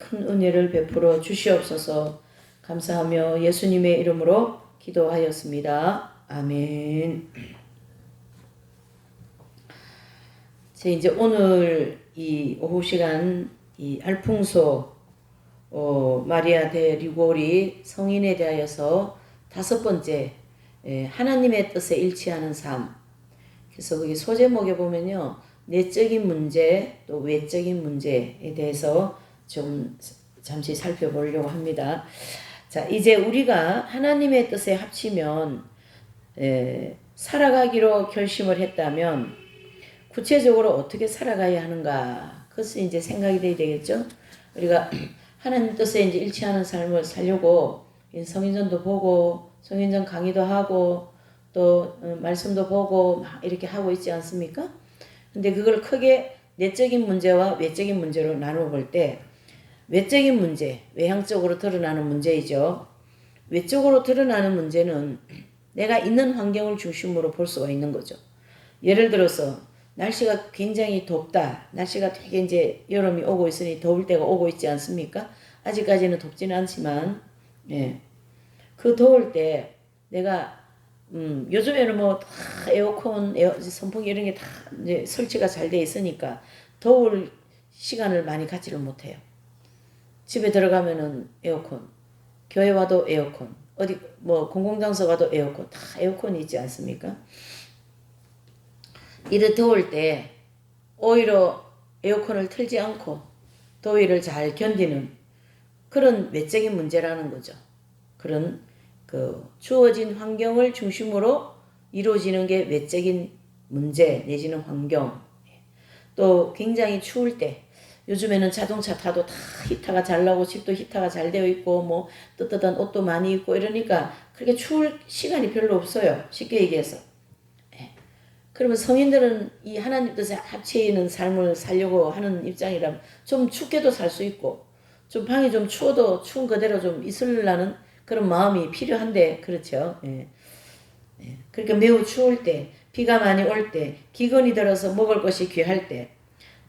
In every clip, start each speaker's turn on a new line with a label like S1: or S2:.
S1: 큰 은혜를 베풀어 주시옵소서. 감사하며 예수님의 이름으로 기도하였습니다. 아멘. 이제 오늘 이 오후 시간 이 알풍소 마리아 데 리고리 성인에 대하여서 5번째 하나님의 뜻에 일치하는 삶. 그래서 거기 소제목에 보면요, 내적인 문제 또 외적인 문제에 대해서 좀 잠시 살펴보려고 합니다. 자, 이제 우리가 하나님의 뜻에 합치면 살아가기로 결심을 했다면 구체적으로 어떻게 살아가야 하는가, 그것이 이제 생각이 돼야 되겠죠. 우리가 하나님 뜻에 이제 일치하는 삶을 살려고 성인전도 보고 성인전 강의도 하고 또 말씀도 보고 막 이렇게 하고 있지 않습니까? 근데 그걸 크게 내적인 문제와 외적인 문제로 나누어 볼 때, 외적인 문제, 외향적으로 드러나는 문제이죠. 외적으로 드러나는 문제는 내가 있는 환경을 중심으로 볼 수가 있는 거죠. 예를 들어서 날씨가 굉장히 덥다. 날씨가 되게 이제 여름이 오고 있으니 더울 때가 오고 있지 않습니까? 아직까지는 덥지는 않지만, 그 더울 때 내가 요즘에는 뭐 다 에어컨, 선풍기 이런 게 다 이제 설치가 잘 돼 있으니까 더울 시간을 많이 갖지를 못해요. 집에 들어가면은 에어컨, 교회 와도 에어컨, 어디 뭐 공공장소 가도 에어컨, 다 에어컨이 있지 않습니까? 이래 더울 때 오히려 에어컨을 틀지 않고 더위를 잘 견디는 그런 외적인 문제라는 거죠. 그런 주어진 환경을 중심으로 이루어지는 게 외적인 문제 내지는 환경. 또 굉장히 추울 때, 요즘에는 자동차 타도 다 히터가 잘 나오고 집도 히터가 잘 되어 있고 뭐 뜨뜻한 옷도 많이 입고 이러니까 그렇게 추울 시간이 별로 없어요. 쉽게 얘기해서. 그러면 성인들은 이 하나님 뜻에 합치는 삶을 살려고 하는 입장이라면 좀 춥게도 살 수 있고 좀 방이 좀 추워도 추운 그대로 좀 있으려는 그런 마음이 필요한데, 그렇죠. 그러니까 매우 추울 때, 비가 많이 올 때, 기근이 들어서 먹을 것이 귀할 때,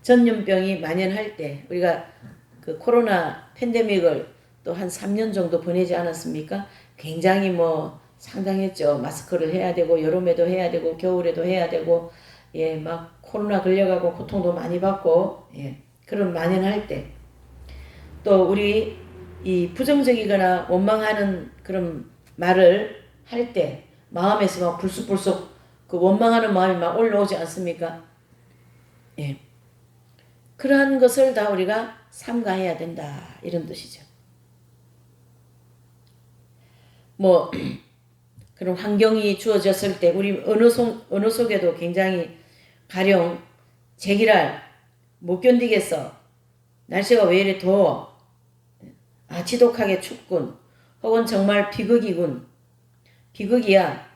S1: 전염병이 만연할 때, 우리가 그 코로나 팬데믹을 또 한 3년 정도 보내지 않았습니까? 굉장히 뭐 상당했죠. 마스크를 해야 되고 여름에도 해야 되고 겨울에도 해야 되고, 막 코로나 걸려가고 고통도 많이 받고, 그런 만연할 때, 또 우리 이 부정적이거나 원망하는 그런 말을 할 때 마음에서 막 불쑥불쑥 그 원망하는 마음이 막 올라오지 않습니까? 그러한 것을 다 우리가 삼가해야 된다, 이런 뜻이죠. 뭐 그런 환경이 주어졌을 때 우리 언어 속에도 굉장히 가령 제기랄 못 견디겠어, 날씨가 왜 이래 더워, 지독하게 춥군, 혹은 정말 비극이군, 비극이야,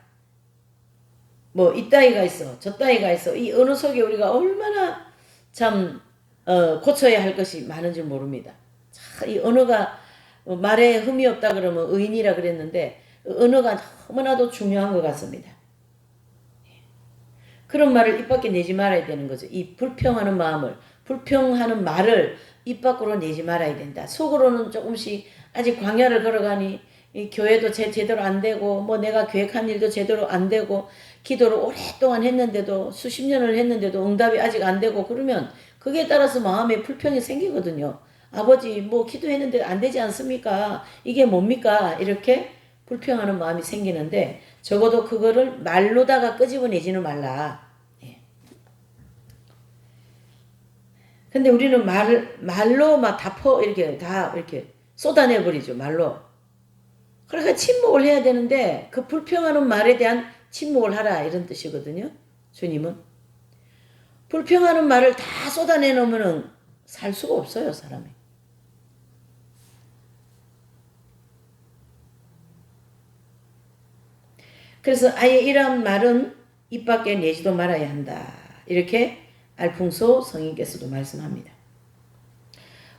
S1: 뭐 이따위가 있어 저따위가 있어, 이 언어 속에 우리가 얼마나 참 고쳐야 할 것이 많은지 모릅니다. 이 언어가 말에 흠이 없다 그러면 의인이라 그랬는데 언어가 너무나도 중요한 것 같습니다. 그런 말을 입 밖에 내지 말아야 되는 거죠. 이 불평하는 마음을, 불평하는 말을 입 밖으로 내지 말아야 된다. 속으로는 조금씩 아직 광야를 걸어가니 이 교회도 제대로 안 되고 뭐 내가 계획한 일도 제대로 안 되고 기도를 오랫동안 했는데도 수십 년을 했는데도 응답이 아직 안 되고 그러면 그게 따라서 마음에 불평이 생기거든요. 아버지 뭐 기도했는데 안 되지 않습니까? 이게 뭡니까? 이렇게 불평하는 마음이 생기는데 적어도 그거를 말로다가 끄집어내지는 말라. 근데 우리는 말로 막 이렇게 다 이렇게 쏟아내버리죠, 말로. 그러니까 침묵을 해야 되는데 그 불평하는 말에 대한 침묵을 하라, 이런 뜻이거든요. 주님은. 불평하는 말을 다 쏟아내놓으면 살 수가 없어요, 사람이. 그래서 아예 이러한 말은 입 밖에 내지도 말아야 한다, 이렇게 알풍소 성인께서도 말씀합니다.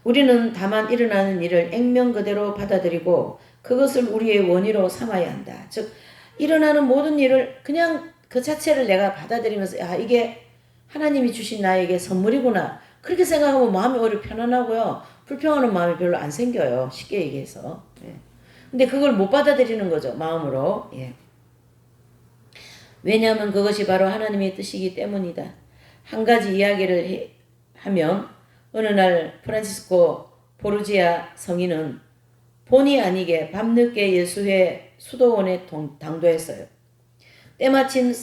S1: 우리는 다만 일어나는 일을 액면 그대로 받아들이고 그것을 우리의 원의로 삼아야 한다. 즉 일어나는 모든 일을 그냥 그 자체를 내가 받아들이면서 이게 하나님이 주신 나에게 선물이구나, 그렇게 생각하면 마음이 오히려 편안하고요. 불평하는 마음이 별로 안 생겨요. 쉽게 얘기해서. 예. 근데 그걸 못 받아들이는 거죠. 마음으로. 예. 왜냐하면 그것이 바로 하나님의 뜻이기 때문이다. 한 가지 이야기를 하면 어느 날 프란시스코 보르지아 성인은 본의 아니게 밤늦게 예수회 수도원에 당도했어요. 때마침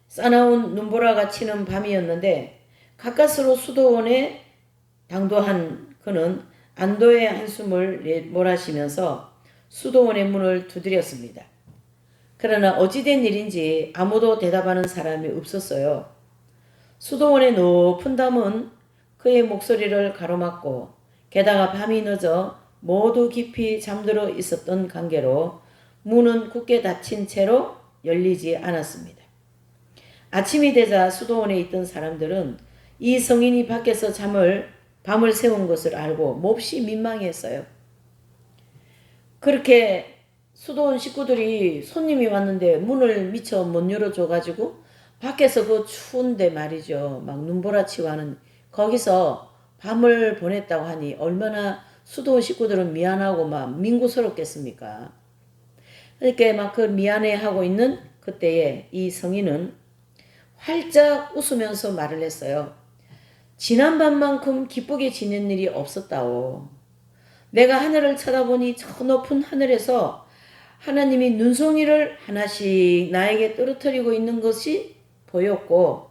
S1: 싸나운 눈보라가 치는 밤이었는데 가까스로 수도원에 당도한 그는 안도의 한숨을 몰아쉬면서 수도원의 문을 두드렸습니다. 그러나 어찌된 일인지 아무도 대답하는 사람이 없었어요. 수도원의 높은 담은 그의 목소리를 가로막고 게다가 밤이 늦어 모두 깊이 잠들어 있었던 관계로 문은 굳게 닫힌 채로 열리지 않았습니다. 아침이 되자 수도원에 있던 사람들은 이 성인이 밖에서 밤을 새운 것을 알고 몹시 민망했어요. 그렇게 수도원 식구들이 손님이 왔는데 문을 미처 못 열어줘가지고 밖에서 그 추운데 말이죠. 막 눈보라치고 하는 거기서 밤을 보냈다고 하니 얼마나 수도원 식구들은 미안하고 막 민구스럽겠습니까. 그러니까 막 그 미안해하고 있는 그때에 이 성인은 활짝 웃으면서 말을 했어요. 지난밤만큼 기쁘게 지낸 일이 없었다오. 내가 하늘을 쳐다보니 저 높은 하늘에서 하나님이 눈송이를 하나씩 나에게 떨어뜨리고 있는 것이 보였고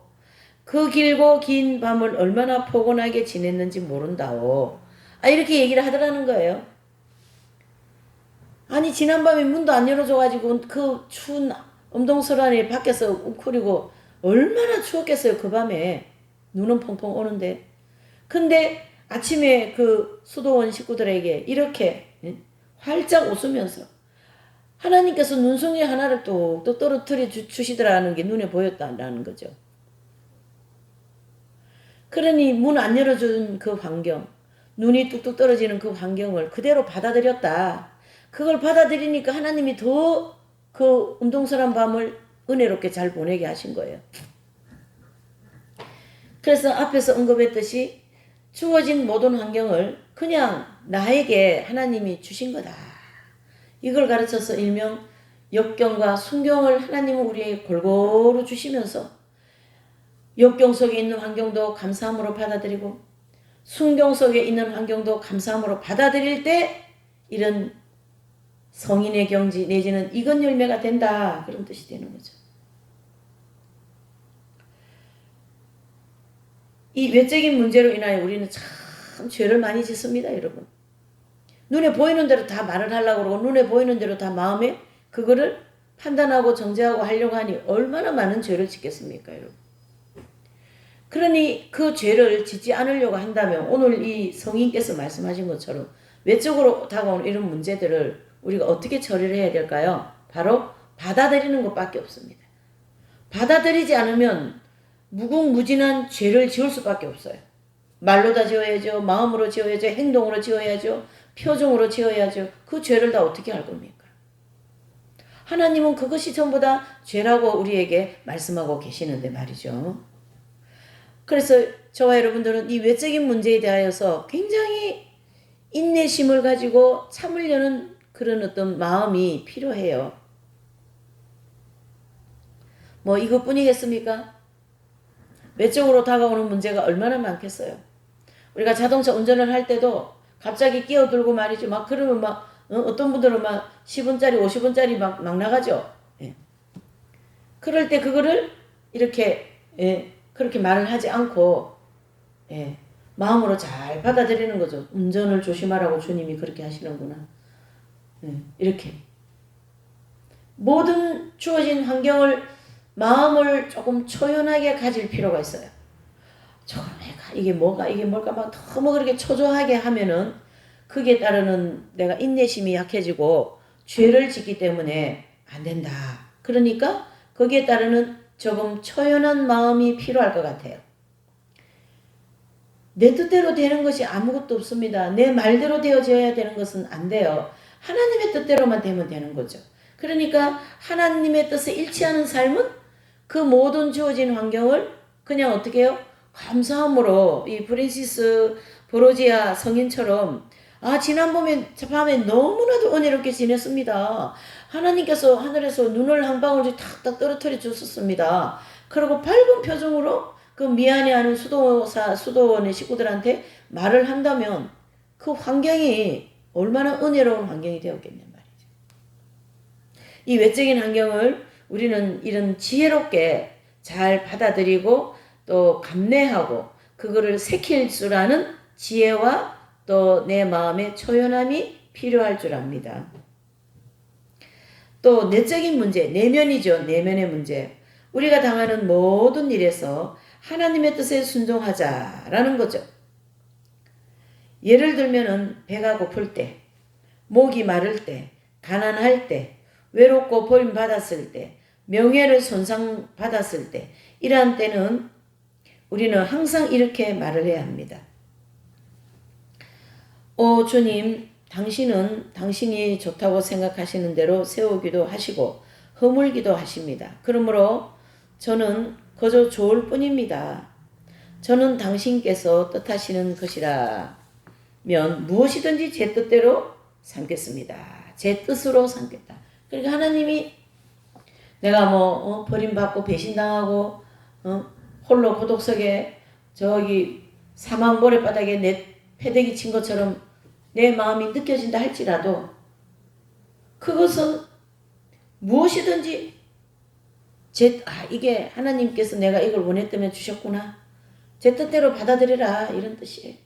S1: 그 길고 긴 밤을 얼마나 포근하게 지냈는지 모른다오. 이렇게 얘기를 하더라는 거예요. 아니 지난밤에 문도 안 열어줘가지고 그 추운 엄동설안에 밖에서 웅크리고 얼마나 추웠겠어요. 그 밤에 눈은 펑펑 오는데. 근데 아침에 그 수도원 식구들에게 이렇게 활짝 웃으면서 하나님께서 눈송이 하나를 또 떨어뜨려 주시더라는 게 눈에 보였다는 거죠. 그러니 문 안 열어준 그 환경, 눈이 뚝뚝 떨어지는 그 환경을 그대로 받아들였다. 그걸 받아들이니까 하나님이 더 그 음동설한 밤을 은혜롭게 잘 보내게 하신 거예요. 그래서 앞에서 언급했듯이 주어진 모든 환경을 그냥 나에게 하나님이 주신 거다. 이걸 가르쳐서 일명 역경과 순경을 하나님은 우리에게 골고루 주시면서 역경 속에 있는 환경도 감사함으로 받아들이고 순경 속에 있는 환경도 감사함으로 받아들일 때 이런 성인의 경지 내지는 익은 열매가 된다. 그런 뜻이 되는 거죠. 이 외적인 문제로 인하여 우리는 참 죄를 많이 짓습니다. 여러분. 눈에 보이는 대로 다 말을 하려고 그러고 눈에 보이는 대로 다 마음에 그거를 판단하고 정죄하고 하려고 하니 얼마나 많은 죄를 짓겠습니까? 여러분. 그러니 그 죄를 짓지 않으려고 한다면 오늘 이 성인께서 말씀하신 것처럼 외적으로 다가오는 이런 문제들을 우리가 어떻게 처리를 해야 될까요? 바로 받아들이는 것밖에 없습니다. 받아들이지 않으면 무궁무진한 죄를 지을 수밖에 없어요. 말로 다 지어야죠. 마음으로 지어야죠. 행동으로 지어야죠. 표정으로 지어야죠. 그 죄를 다 어떻게 할 겁니까? 하나님은 그것이 전부 다 죄라고 우리에게 말씀하고 계시는데 말이죠. 그래서 저와 여러분들은 이 외적인 문제에 대하여서 굉장히 인내심을 가지고 참으려는 그런 어떤 마음이 필요해요. 뭐 이것뿐이겠습니까? 외적으로 다가오는 문제가 얼마나 많겠어요. 우리가 자동차 운전을 할 때도 갑자기 끼어들고 말이죠. 막 그러면 막 어떤 분들은 막 10원짜리 50원짜리 막 나가죠. 예. 그럴 때 그거를 이렇게 그렇게 말을 하지 않고 마음으로 잘 받아들이는 거죠. 운전을 조심하라고 주님이 그렇게 하시는구나. 이렇게 모든 주어진 환경을 마음을 조금 초연하게 가질 필요가 있어요. 조금 이게 뭘까 막 너무 그렇게 초조하게 하면은 그게 따르는 내가 인내심이 약해지고 죄를 짓기 때문에 안 된다. 그러니까 거기에 따르는 조금 초연한 마음이 필요할 것 같아요. 내 뜻대로 되는 것이 아무것도 없습니다. 내 말대로 되어져야 되는 것은 안 돼요. 하나님의 뜻대로만 되면 되는 거죠. 그러니까 하나님의 뜻에 일치하는 삶은 그 모든 주어진 환경을 그냥 어떻게 해요? 감사함으로 이 프란시스 보로지아 성인처럼 지난밤에 밤에 너무나도 은혜롭게 지냈습니다. 하나님께서 하늘에서 눈을 한 방울 탁탁 떨어뜨려 주셨습니다. 그리고 밝은 표정으로 그 미안해하는 수도원의 식구들한테 말을 한다면 그 환경이 얼마나 은혜로운 환경이 되었겠냔 말이죠. 이 외적인 환경을 우리는 이런 지혜롭게 잘 받아들이고 또 감내하고 그거를 새길 줄 아는 지혜와 또 내 마음의 초연함이 필요할 줄 압니다. 또 내적인 문제, 내면이죠. 내면의 문제. 우리가 당하는 모든 일에서 하나님의 뜻에 순종하자라는 거죠. 예를 들면은 배가 고플 때, 목이 마를 때, 가난할 때, 외롭고 버림받았을 때, 명예를 손상받았을 때, 이러한 때는 우리는 항상 이렇게 말을 해야 합니다. 주님, 당신은 당신이 좋다고 생각하시는 대로 세우기도 하시고 허물기도 하십니다. 그러므로 저는 그저 좋을 뿐입니다. 저는 당신께서 뜻하시는 것이라면 무엇이든지 제 뜻대로 삼겠습니다. 제 뜻으로 삼겠다. 그러니까 하나님이 내가 버림받고 배신당하고 홀로 고독석에 저기 사망 모래바닥에 내 패대기 친 것처럼 내 마음이 느껴진다 할지라도 그것은 무엇이든지 이게 하나님께서 내가 이걸 원했다면 주셨구나. 제 뜻대로 받아들여라 이런 뜻이에요.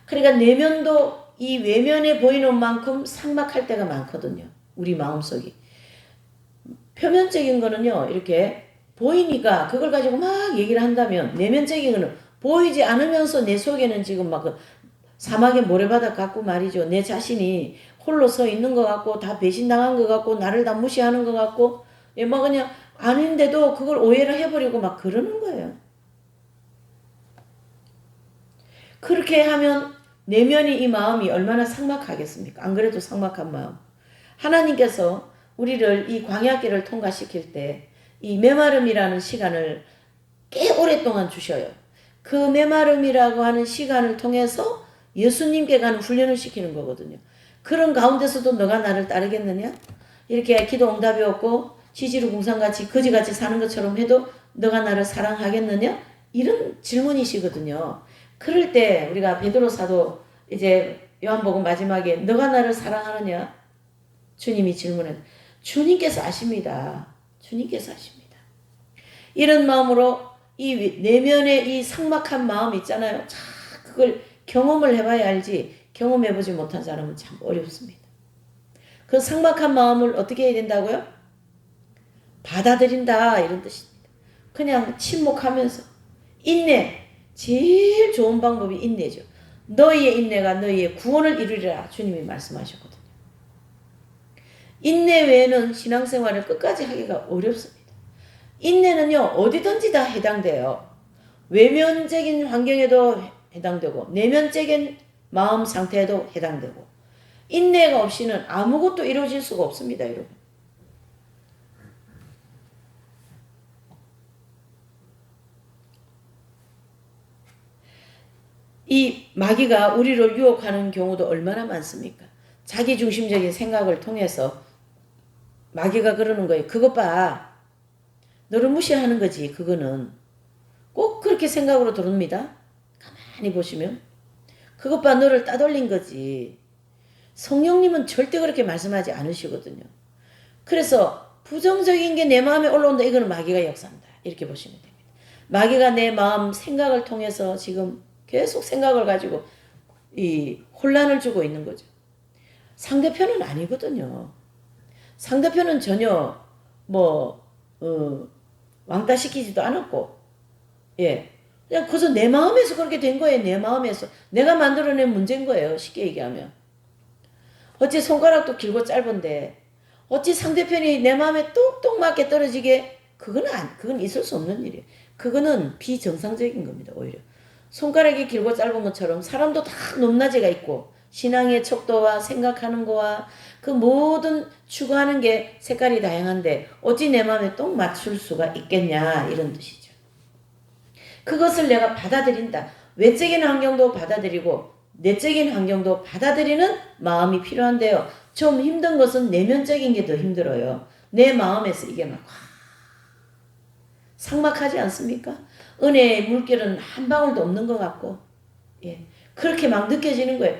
S1: 그러니까 내면도 이 외면에 보이는 만큼 삭막할 때가 많거든요. 우리 마음속이. 표면적인 거는요. 이렇게 보이니까 그걸 가지고 막 얘기를 한다면 내면적인 거는 보이지 않으면서 내 속에는 지금 막 사막의 모래바닥 같고 말이죠. 내 자신이 홀로 서 있는 것 같고 다 배신당한 것 같고 나를 다 무시하는 것 같고 막 그냥 아닌데도 그걸 오해를 해버리고 막 그러는 거예요. 그렇게 하면 내면이 이 마음이 얼마나 삭막하겠습니까? 안 그래도 삭막한 마음. 하나님께서 우리를 이 광야길을 통과시킬 때 이 메마름이라는 시간을 꽤 오랫동안 주셔요. 그 메마름이라고 하는 시간을 통해서 예수님께 가는 훈련을 시키는 거거든요. 그런 가운데서도 너가 나를 따르겠느냐? 이렇게 기도 응답이 없고 지지루 궁상같이 거지같이 사는 것처럼 해도 너가 나를 사랑하겠느냐? 이런 질문이시거든요. 그럴 때 우리가 베드로 사도 이제 요한복음 마지막에 너가 나를 사랑하느냐? 주님이 질문해. 주님께서 아십니다. 주님께서 아십니다. 이런 마음으로 이 내면의 이 삭막한 마음 있잖아요. 그걸 경험을 해봐야 알지 경험해보지 못한 사람은 참 어렵습니다. 그 삭막한 마음을 어떻게 해야 된다고요? 받아들인다 이런 뜻입니다. 그냥 침묵하면서 인내. 제일 좋은 방법이 인내죠. 너희의 인내가 너희의 구원을 이루리라 주님이 말씀하셨거든요. 인내 외에는 신앙생활을 끝까지 하기가 어렵습니다. 인내는요 어디든지 다 해당돼요. 외면적인 환경에도 해당되고 내면적인 마음 상태에도 해당되고 인내가 없이는 아무것도 이루어질 수가 없습니다. 여러분. 이 마귀가 우리를 유혹하는 경우도 얼마나 많습니까? 자기중심적인 생각을 통해서 마귀가 그러는 거예요. 그것 봐. 너를 무시하는 거지. 그거는. 꼭 그렇게 생각으로 들어옵니다. 가만히 보시면. 그것 봐. 너를 따돌린 거지. 성령님은 절대 그렇게 말씀하지 않으시거든요. 그래서 부정적인 게 내 마음에 올라온다. 이거는 마귀가 역사한다. 이렇게 보시면 됩니다. 마귀가 내 마음 생각을 통해서 지금 계속 생각을 가지고 이 혼란을 주고 있는 거죠. 상대편은 아니거든요. 상대편은 전혀 왕따시키지도 않았고, 그냥 그저 내 마음에서 그렇게 된 거예요. 내 마음에서. 내가 만들어낸 문제인 거예요. 쉽게 얘기하면. 어찌 손가락도 길고 짧은데, 어찌 상대편이 내 마음에 똑똑 맞게 떨어지게, 그건 있을 수 없는 일이에요. 그거는 비정상적인 겁니다, 오히려. 손가락이 길고 짧은 것처럼 사람도 다 높낮이가 있고, 신앙의 척도와 생각하는 거와 그 모든 추구하는 게 색깔이 다양한데 어찌 내 마음에 똥 맞출 수가 있겠냐 이런 뜻이죠. 그것을 내가 받아들인다. 외적인 환경도 받아들이고 내적인 환경도 받아들이는 마음이 필요한데요. 좀 힘든 것은 내면적인 게 더 힘들어요. 내 마음에서 이게 막 삭막하지 않습니까? 은혜의 물결은 한 방울도 없는 것 같고, 예. 그렇게 막 느껴지는 거예요.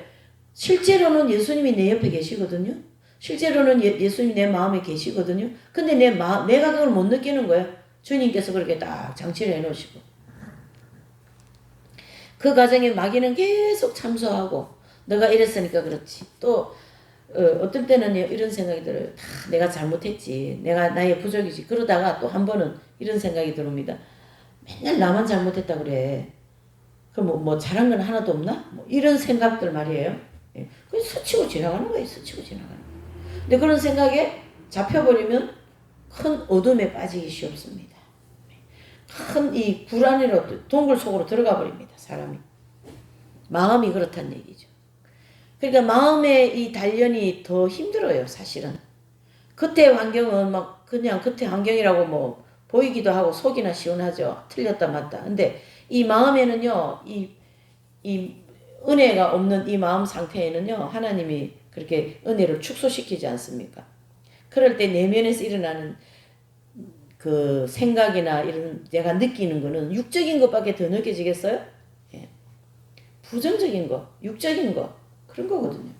S1: 실제로는 예수님이 내 옆에 계시거든요. 실제로는 예수님이 내 마음에 계시거든요. 근데 내가 그걸 못 느끼는 거예요. 주님께서 그렇게 딱 장치를 해놓으시고. 그 과정에 마귀는 계속 참소하고, 너가 이랬으니까 그렇지. 또, 어떤 때는 이런 생각이 들어요. 다 내가 잘못했지. 내가 나의 부족이지. 그러다가 또 한 번은 이런 생각이 들습니다. 맨날 나만 잘못했다 그래. 그럼 뭐 잘한 건 하나도 없나? 뭐 이런 생각들 말이에요. 예. 그냥 스치고 지나가는 거예요. 스치고 지나가는 거예요. 근데 그런 생각에 잡혀버리면 큰 어둠에 빠지기 쉽습니다. 큰 이 불안으로 동굴 속으로 들어가 버립니다. 사람이. 마음이 그렇다는 얘기죠. 그러니까 마음의 이 단련이 더 힘들어요. 사실은. 그때 환경은 막 그냥 그때 환경이라고 뭐 보이기도 하고 속이나 시원하죠. 틀렸다 맞다. 근데 이 마음에는요. 이 은혜가 없는 이 마음 상태에는요. 하나님이 그렇게 은혜를 축소시키지 않습니까? 그럴 때 내면에서 일어나는 그 생각이나 이런 내가 느끼는 거는 육적인 것밖에 더 느껴지겠어요? 예. 부정적인 거, 육적인 거 그런 거거든요.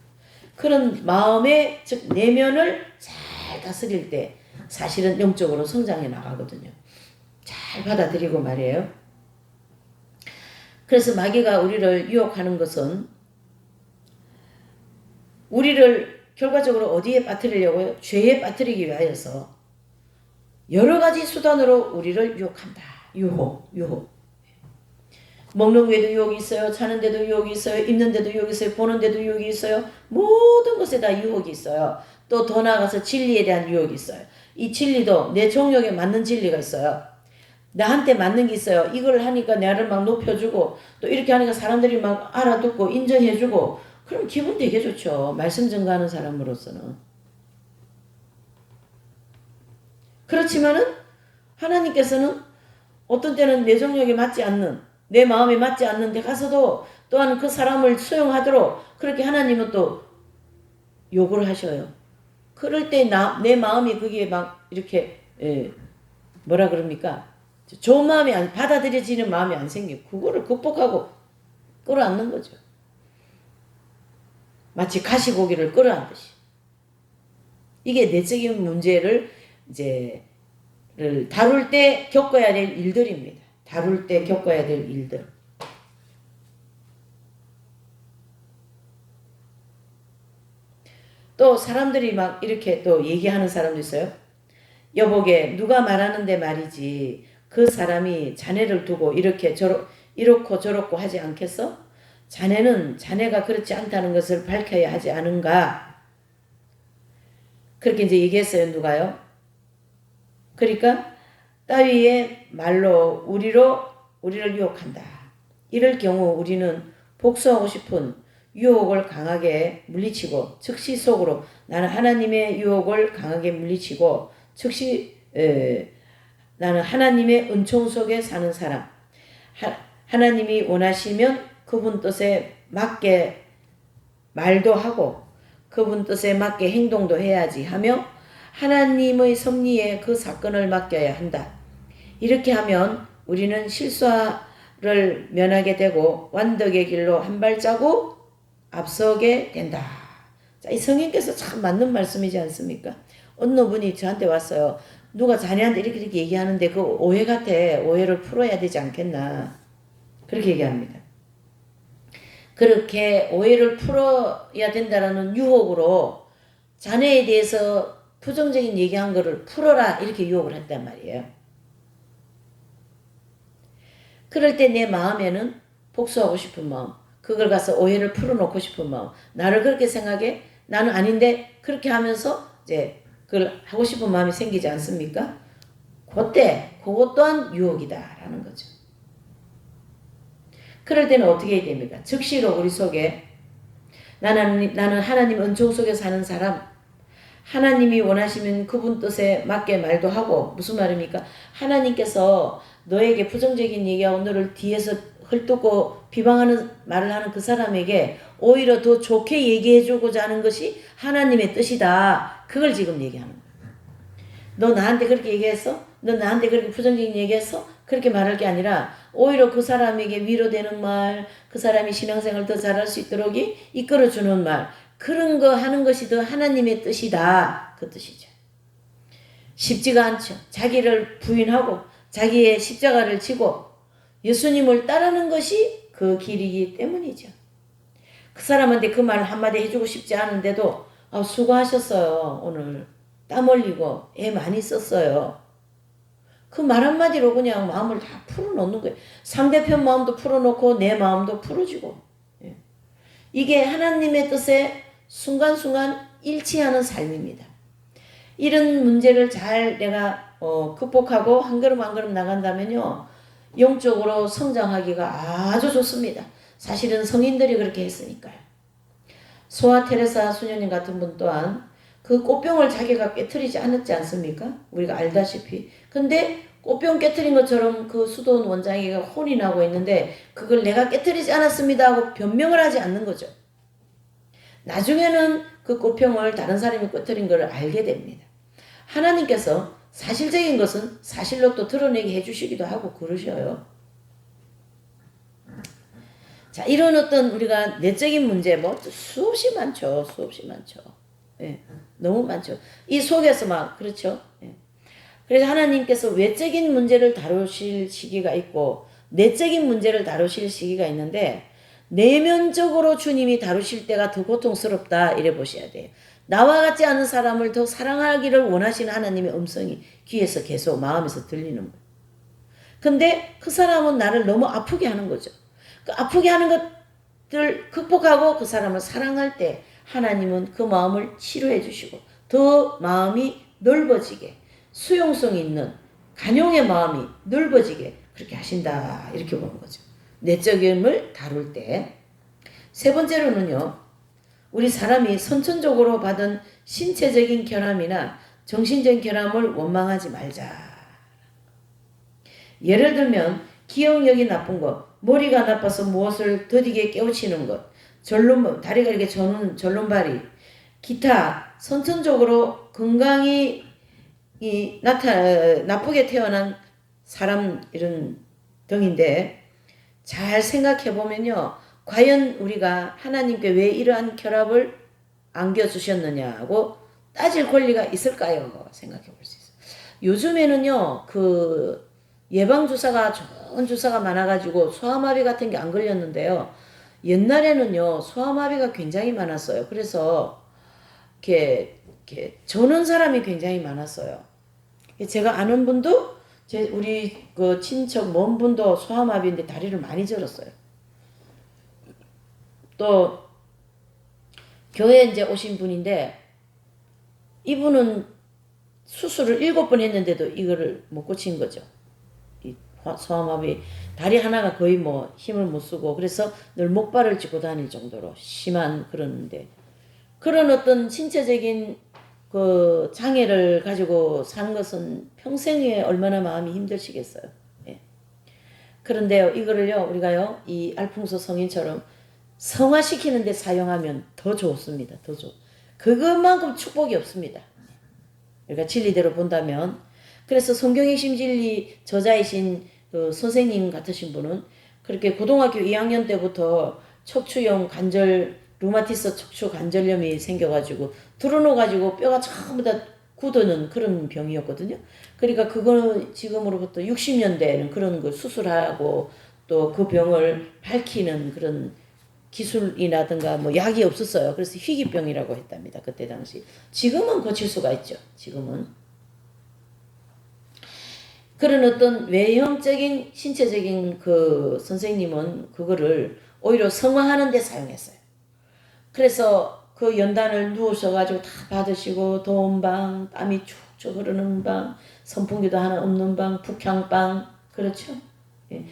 S1: 그런 마음의 즉 내면을 잘 다스릴 때 사실은 영적으로 성장해 나가거든요. 잘 받아들이고 말이에요. 그래서 마귀가 우리를 유혹하는 것은 우리를 결과적으로 어디에 빠뜨리려고요? 죄에 빠뜨리기 위하여서 여러 가지 수단으로 우리를 유혹한다. 유혹. 먹는 데도 유혹이 있어요. 자는 데도 유혹이 있어요. 입는 데도 유혹이 있어요. 보는 데도 유혹이 있어요. 모든 것에 다 유혹이 있어요. 또 더 나아가서 진리에 대한 유혹이 있어요. 이 진리도 내 정욕에 맞는 진리가 있어요. 나한테 맞는 게 있어요. 이걸 하니까 나를 막 높여주고 또 이렇게 하니까 사람들이 막 알아듣고 인정해주고 그럼 기분 되게 좋죠. 말씀 전가하는 사람으로서는. 그렇지만은 하나님께서는 어떤 때는 내 정욕에 맞지 않는 내 마음에 맞지 않는 데 가서도 또한 그 사람을 수용하도록 그렇게 하나님은 또 요구를 하셔요. 그럴 때 내 마음이 거기에 막 이렇게 뭐라 그럽니까? 좋은 마음이 받아들여지는 마음이 안 생기고 그거를 극복하고 끌어안는 거죠. 마치 가시고기를 끌어안듯이. 이게 내적인 문제를 이제 다룰 때 겪어야 될 일들입니다. 다룰 때 겪어야 될 일들. 또 사람들이 막 이렇게 또 얘기하는 사람도 있어요. 여보게 누가 말하는데 말이지 그 사람이 자네를 두고 이렇고 저렇고 하지 않겠어? 자네는 자네가 그렇지 않다는 것을 밝혀야 하지 않은가? 그렇게 이제 얘기했어요. 누가요? 그러니까 따위의 말로 우리를 유혹한다. 이럴 경우 우리는 복수하고 싶은 유혹을 강하게 물리치고 즉시 속으로 나는 하나님의 유혹을 강하게 물리치고 즉시 나는 하나님의 은총 속에 사는 사람. 하나님이 원하시면 그분 뜻에 맞게 말도 하고 그분 뜻에 맞게 행동도 해야지 하며 하나님의 섭리에 그 사건을 맡겨야 한다. 이렇게 하면 우리는 실수를 면하게 되고 완덕의 길로 한 발자국 앞서게 된다. 자, 이 성령께서 참 맞는 말씀이지 않습니까? 어느 분이 저한테 왔어요. 누가 자네한테 이렇게 얘기하는데 그 오해 같아. 오해를 풀어야 되지 않겠나. 그렇게 얘기합니다. 그렇게 오해를 풀어야 된다라는 유혹으로 자네에 대해서 부정적인 얘기한 거를 풀어라 이렇게 유혹을 했단 말이에요. 그럴 때 내 마음에는 복수하고 싶은 마음, 그걸 가서 오해를 풀어놓고 싶은 마음, 나를 그렇게 생각해? 나는 아닌데 그렇게 하면서 이제 그걸 하고 싶은 마음이 생기지 않습니까? 그때 그것 또한 유혹이다라는 거죠. 그럴 때는 어떻게 해야 됩니까? 즉시로 우리 속에 나는 하나님 은총 속에 사는 사람, 하나님이 원하시면 그분 뜻에 맞게 말도 하고 무슨 말입니까? 하나님께서 너에게 부정적인 얘기하고 너를 뒤에서 헐뜯고 비방하는 말을 하는 그 사람에게 오히려 더 좋게 얘기해주고자 하는 것이 하나님의 뜻이다. 그걸 지금 얘기하는 거예요. 너 나한테 그렇게 얘기했어? 너 나한테 그렇게 부정적인 얘기했어? 그렇게 말할 게 아니라 오히려 그 사람에게 위로되는 말, 그 사람이 신앙생활 더 잘할 수 있도록 이끌어주는 말, 그런 거 하는 것이 더 하나님의 뜻이다. 그 뜻이죠. 쉽지가 않죠. 자기를 부인하고 자기의 십자가를 지고 예수님을 따르는 것이 그 길이기 때문이죠. 그 사람한테 그 말 한마디 해주고 싶지 않은데도 수고하셨어요. 오늘 땀 흘리고 애 많이 썼어요. 그 말 한마디로 그냥 마음을 다 풀어놓는 거예요. 상대편 마음도 풀어놓고 내 마음도 풀어지고. 이게 하나님의 뜻에 순간순간 일치하는 삶입니다. 이런 문제를 잘 내가 극복하고 한 걸음 한 걸음 나간다면요. 영적으로 성장하기가 아주 좋습니다. 사실은 성인들이 그렇게 했으니까요. 소아 테레사 수녀님 같은 분 또한 그 꽃병을 자기가 깨트리지 않았지 않습니까? 우리가 알다시피. 근데 꽃병 깨트린 것처럼 그 수도원 원장이가 혼이 나고 있는데 그걸 내가 깨트리지 않았습니다 하고 변명을 하지 않는 거죠. 나중에는 그 꽃병을 다른 사람이 깨트린 걸 알게 됩니다. 하나님께서 사실적인 것은 사실로 또 드러내게 해주시기도 하고 그러셔요. 자, 이런 어떤 우리가 내적인 문제 뭐 수없이 많죠. 수없이 많죠. 예, 너무 많죠. 이 속에서 막 그렇죠. 예. 그래서 하나님께서 외적인 문제를 다루실 시기가 있고 내적인 문제를 다루실 시기가 있는데 내면적으로 주님이 다루실 때가 더 고통스럽다 이래 보셔야 돼요. 나와 같지 않은 사람을 더 사랑하기를 원하시는 하나님의 음성이 귀에서 계속 마음에서 들리는 거예요. 근데 그 사람은 나를 너무 아프게 하는 거죠. 그 아프게 하는 것들 극복하고 그 사람을 사랑할 때 하나님은 그 마음을 치료해 주시고 더 마음이 넓어지게 수용성 있는 간용의 마음이 넓어지게 그렇게 하신다 이렇게 보는 거죠. 내적임을 다룰 때. 세 번째로는요. 우리 사람이 선천적으로 받은 신체적인 결함이나 정신적인 결함을 원망하지 말자. 예를 들면 기억력이 나쁜 것, 머리가 나빠서 무엇을 더디게 깨우치는 것, 다리가 이렇게 저는 절름발이, 기타 선천적으로 건강이 나쁘게 태어난 사람 이런 등인데 잘 생각해 보면요. 과연 우리가 하나님께 왜 이러한 결합을 안겨주셨느냐고 따질 권리가 있을까요? 생각해 볼 수 있어요. 요즘에는요, 그 예방주사가 좋은 주사가 많아가지고 소아마비 같은 게 안 걸렸는데요. 옛날에는요, 소아마비가 굉장히 많았어요. 그래서 이렇게 저는 사람이 굉장히 많았어요. 제가 아는 분도 우리 그 친척 먼 분도 소아마비인데 다리를 많이 절었어요. 또 교회에 이제 오신 분인데 이분은 수술을 7번 했는데도 이거를 못 고친 거죠. 이 소아마비 다리 하나가 거의 뭐 힘을 못 쓰고 그래서 늘 목발을 짚고 다닐 정도로 심한 그런데 그런 어떤 신체적인 그 장애를 가지고 사는 것은 평생에 얼마나 마음이 힘드시겠어요. 예. 그런데요, 이거를요, 우리가요, 이 알풍소 성인처럼 성화시키는 데 사용하면 더 좋습니다. 더 좋. 그것만큼 축복이 없습니다. 우리가 진리대로 본다면. 그래서 성경의 심진리 저자이신 그 선생님 같으신 분은 그렇게 고등학교 2학년 때부터 척추형 루마티스 척추 관절염이 생겨가지고 드러눠가지고 뼈가 전부 다 굳는 그런 병이었거든요. 그러니까 그거는 지금으로부터 60년대에는 그런 걸 수술하고 또 그 병을 밝히는 그런 기술이라든가 뭐 약이 없었어요. 그래서 희귀병이라고 했답니다. 그때 당시. 지금은 고칠 수가 있죠. 지금은. 그런 어떤 외형적인 신체적인 그 선생님은 그거를 오히려 성화하는 데 사용했어요. 그래서 그 연단을 누우셔가지고 다 받으시고 더운 방, 땀이 축축 흐르는 방, 선풍기도 하나 없는 방, 북향방, 그렇죠? 예.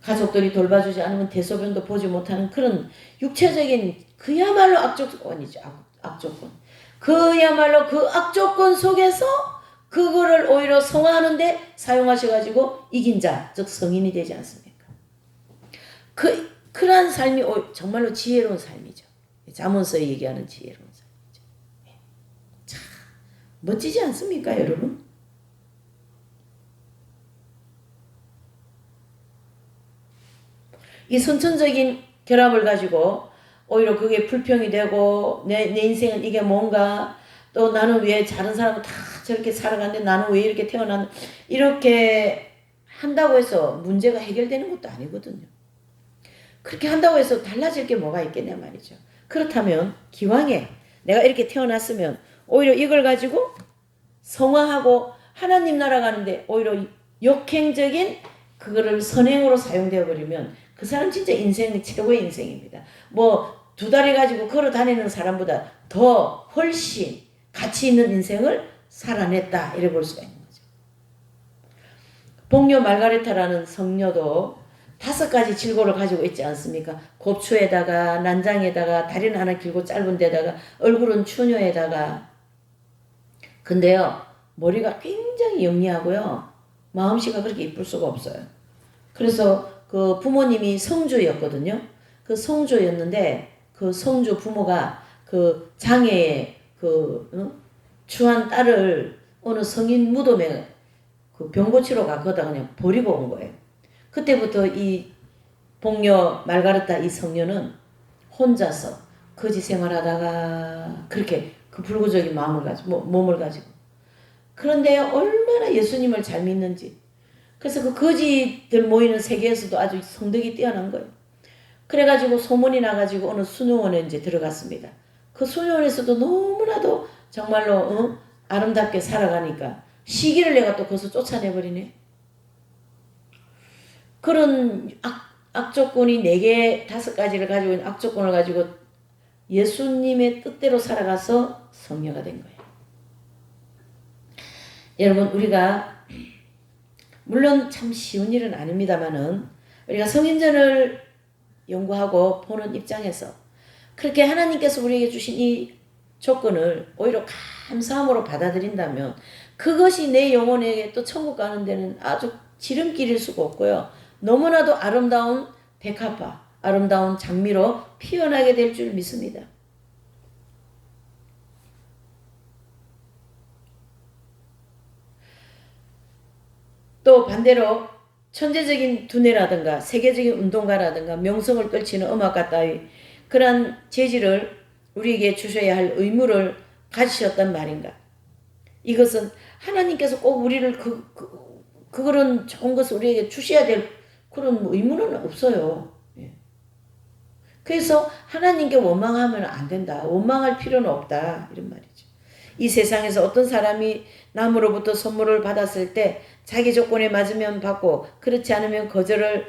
S1: 가족들이 돌봐주지 않으면 대소변도 보지 못하는 그런 육체적인 그야말로 악조건이죠. 악조건. 그야말로 그 악조건 속에서 그거를 오히려 성화하는데 사용하셔가지고 이긴 자, 즉 성인이 되지 않습니까? 그러한 삶이 정말로 지혜로운 삶이죠. 잠언서에 얘기하는 지혜로운 삶이죠. 참 멋지지 않습니까, 여러분? 이 선천적인 결합을 가지고 오히려 그게 불평이 되고 내 인생은 이게 뭔가 또 나는 왜 다른 사람은 다 저렇게 살아가는데 나는 왜 이렇게 태어난 이렇게 한다고 해서 문제가 해결되는 것도 아니거든요. 그렇게 한다고 해서 달라질 게 뭐가 있겠냐 말이죠. 그렇다면 기왕에 내가 이렇게 태어났으면 오히려 이걸 가지고 성화하고 하나님 나라 가는데 오히려 역행적인 그거를 선행으로 사용되어 버리면 그 사람 진짜 인생이 최고의 인생입니다. 뭐 두 다리 가지고 걸어 다니는 사람보다 더 훨씬 가치 있는 인생을 살아냈다 이래 볼 수가 있는 거죠. 복녀 말가레타라는 성녀도 5가지 질고를 가지고 있지 않습니까? 곱추에다가 난장에다가 다리는 하나 길고 짧은 데다가 얼굴은 추녀에다가 근데요 머리가 굉장히 영리하고요 마음씨가 그렇게 이쁠 수가 없어요. 그래서 그 부모님이 성주였거든요. 그 성주였는데 그 성주 부모가 그 장애에 추한 딸을 어느 성인 무덤에 그 병 고치러 가거다 그냥 버리고 온 거예요. 그때부터 이 복녀 말가르타 이 성녀는 혼자서 거지 생활하다가 그렇게 그 불구적인 마음을 가지고 몸을 가지고 그런데 얼마나 예수님을 잘 믿는지 그래서 그 거지들 모이는 세계에서도 아주 성덕이 뛰어난 거예요. 그래가지고 소문이 나가지고 어느 수녀원에 이제 들어갔습니다. 그 수녀원에서도 너무나도 정말로 아름답게 살아가니까 시기를 내가 또 거기서 쫓아내버리네. 그런 악조건이 4개, 5가지를 가지고 있는 악조건을 가지고 예수님의 뜻대로 살아가서 성녀가 된 거예요. 여러분 우리가 물론 참 쉬운 일은 아닙니다만은 우리가 성인전을 연구하고 보는 입장에서 그렇게 하나님께서 우리에게 주신 이 조건을 오히려 감사함으로 받아들인다면 그것이 내 영혼에게 또 천국 가는 데는 아주 지름길일 수가 없고요. 너무나도 아름다운 백합화, 아름다운 장미로 피어나게 될 줄 믿습니다. 또 반대로 천재적인 두뇌라든가 세계적인 운동가라든가 명성을 떨치는 음악가 따위 그런 재질을 우리에게 주셔야 할 의무를 가지셨단 말인가. 이것은 하나님께서 꼭 우리를 그런 좋은 것을 우리에게 주셔야 될 그런 의무는 없어요. 그래서 하나님께 원망하면 안 된다. 원망할 필요는 없다. 이런 말이죠. 이 세상에서 어떤 사람이 남으로부터 선물을 받았을 때 자기 조건에 맞으면 받고 그렇지 않으면 거절을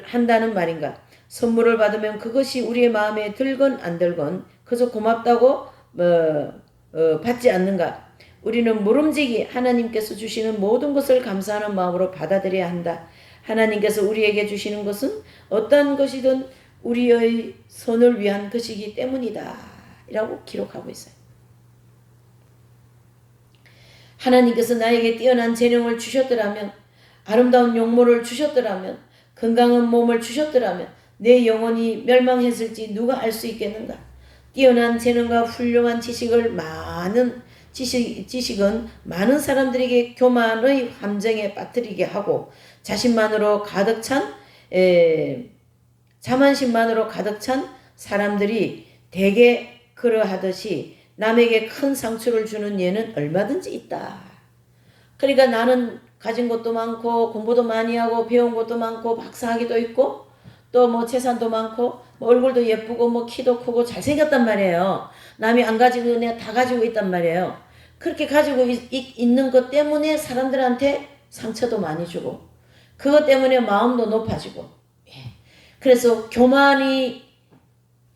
S1: 한다는 말인가. 선물을 받으면 그것이 우리의 마음에 들건 안 들건 그저 고맙다고 받지 않는가. 우리는 모름지기 하나님께서 주시는 모든 것을 감사하는 마음으로 받아들여야 한다. 하나님께서 우리에게 주시는 것은 어떤 것이든 우리의 선을 위한 것이기 때문이다. 라고 기록하고 있어요. 하나님께서 나에게 뛰어난 재능을 주셨더라면 아름다운 용모를 주셨더라면 건강한 몸을 주셨더라면 내 영혼이 멸망했을지 누가 알 수 있겠는가. 뛰어난 재능과 훌륭한 지식은 많은 사람들에게 교만의 함정에 빠뜨리게 하고 자신만으로 가득 찬 자만심만으로 가득 찬 사람들이 대개 그러하듯이 남에게 큰 상처를 주는 예는 얼마든지 있다. 그러니까 나는 가진 것도 많고 공부도 많이 하고 배운 것도 많고 박사학위도 있고 또 뭐 재산도 많고 뭐 얼굴도 예쁘고 뭐 키도 크고 잘생겼단 말이에요. 남이 안 가지고 내가 다 가지고 있단 말이에요. 그렇게 가지고 있는 것 때문에 사람들한테 상처도 많이 주고 그것 때문에 마음도 높아지고 그래서 교만이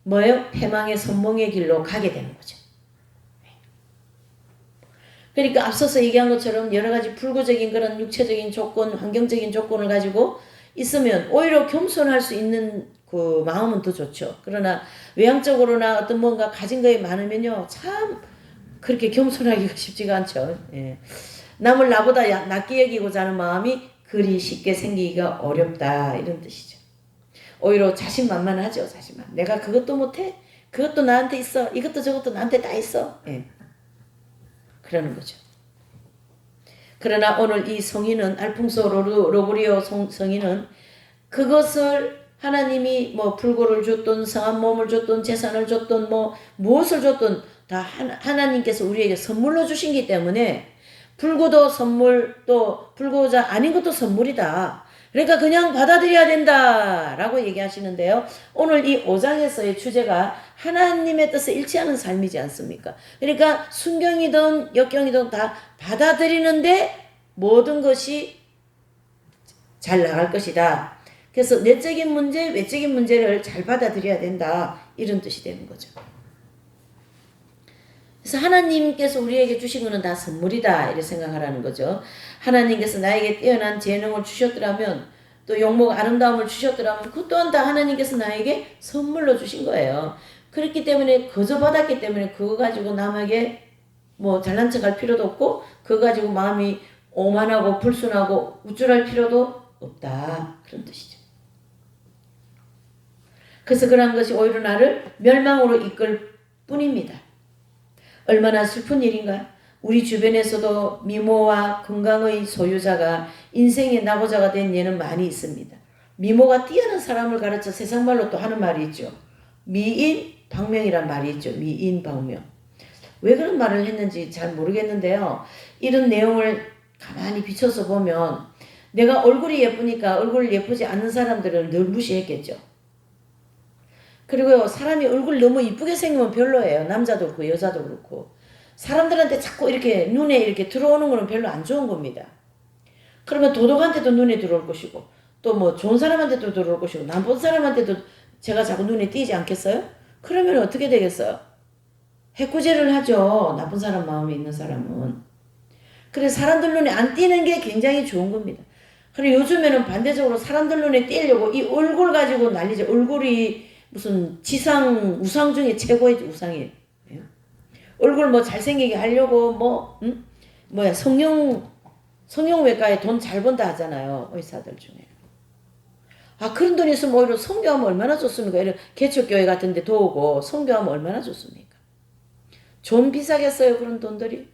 S1: 뭐예요? 패망의 선몽의 길로 가게 되는 거죠. 그러니까 앞서서 얘기한 것처럼 여러 가지 불구적인 그런 육체적인 조건, 환경적인 조건을 가지고 있으면 오히려 겸손할 수 있는 그 마음은 더 좋죠. 그러나 외향적으로나 어떤 뭔가 가진 것이 많으면요, 참 그렇게 겸손하기가 쉽지가 않죠. 남을 나보다 낮게 여기고자 하는 마음이 그리 쉽게 생기기가 어렵다 이런 뜻이죠. 오히려 자신만만하죠. 자신만. 내가 그것도 못해? 그것도 나한테 있어. 이것도 저것도 나한테 다 있어. 예. 그러는 거죠. 그러나 오늘 이 성인은 알풍소 로브리오 성인은 그것을 하나님이 뭐 불고를 줬던 성한 몸을 줬던 재산을 줬던 뭐 무엇을 줬던 다 하나님께서 우리에게 선물로 주신기 때문에 불고도 선물 또 불고자 아닌 것도 선물이다. 그러니까 그냥 받아들여야 된다라고 얘기하시는데요. 오늘 이 5장에서의 주제가 하나님의 뜻에 일치하는 삶이지 않습니까? 그러니까 순경이든 역경이든 다 받아들이는데 모든 것이 잘 나갈 것이다. 그래서 내적인 문제, 외적인 문제를 잘 받아들여야 된다. 이런 뜻이 되는 거죠. 그래서 하나님께서 우리에게 주신 것은 다 선물이다. 이렇게 생각하라는 거죠. 하나님께서 나에게 뛰어난 재능을 주셨더라면 또 용목 아름다움을 주셨더라면 그것 또한 다 하나님께서 나에게 선물로 주신 거예요. 그렇기 때문에 거저 받았기 때문에 그거 가지고 남에게 뭐 잘난 척할 필요도 없고 그거 가지고 마음이 오만하고 불순하고 우쭐할 필요도 없다. 그런 뜻이죠. 그래서 그러한 것이 오히려 나를 멸망으로 이끌 뿐입니다. 얼마나 슬픈 일인가요? 우리 주변에서도 미모와 건강의 소유자가 인생의 낙오자가 된 예는 많이 있습니다. 미모가 뛰어난 사람을 가르쳐 세상말로 또 하는 말이 있죠. 미인 방명이란 말이 있죠. 미인 방명. 왜 그런 말을 했는지 잘 모르겠는데요. 이런 내용을 가만히 비춰서 보면 내가 얼굴이 예쁘니까 얼굴 예쁘지 않는 사람들을 늘 무시했겠죠. 그리고 사람이 얼굴 너무 이쁘게 생기면 별로예요. 남자도 그렇고 여자도 그렇고. 사람들한테 자꾸 이렇게 눈에 이렇게 들어오는 거는 별로 안 좋은 겁니다. 그러면 도덕한테도 눈에 들어올 것이고 또 뭐 좋은 사람한테도 들어올 것이고 나쁜 사람한테도 제가 자꾸 눈에 띄지 않겠어요? 그러면 어떻게 되겠어요? 해코지를 하죠. 나쁜 사람 마음이 있는 사람은. 그래서 사람들 눈에 안 띄는 게 굉장히 좋은 겁니다. 그리고 요즘에는 반대적으로 사람들 눈에 띄려고 이 얼굴 가지고 난리죠. 얼굴이 무슨 우상 중에 최고의 우상이에요. 얼굴 뭐 잘생기게 하려고 성형외과에 돈 잘 번다 하잖아요. 의사들 중에. 아, 그런 돈 있으면 오히려 선교하면 얼마나 좋습니까? 이런 개척교회 같은 데 도우고 선교하면 얼마나 좋습니까? 좀 비싸겠어요, 그런 돈들이?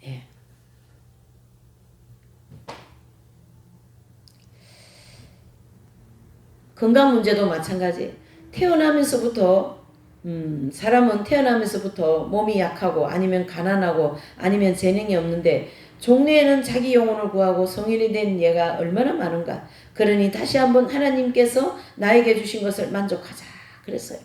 S1: 예. 건강 문제도 마찬가지. 사람은 태어나면서부터 몸이 약하고 아니면 가난하고 아니면 재능이 없는데 종래에는 자기 영혼을 구하고 성인이 된 예가 얼마나 많은가. 그러니 다시 한번 하나님께서 나에게 주신 것을 만족하자 그랬어요.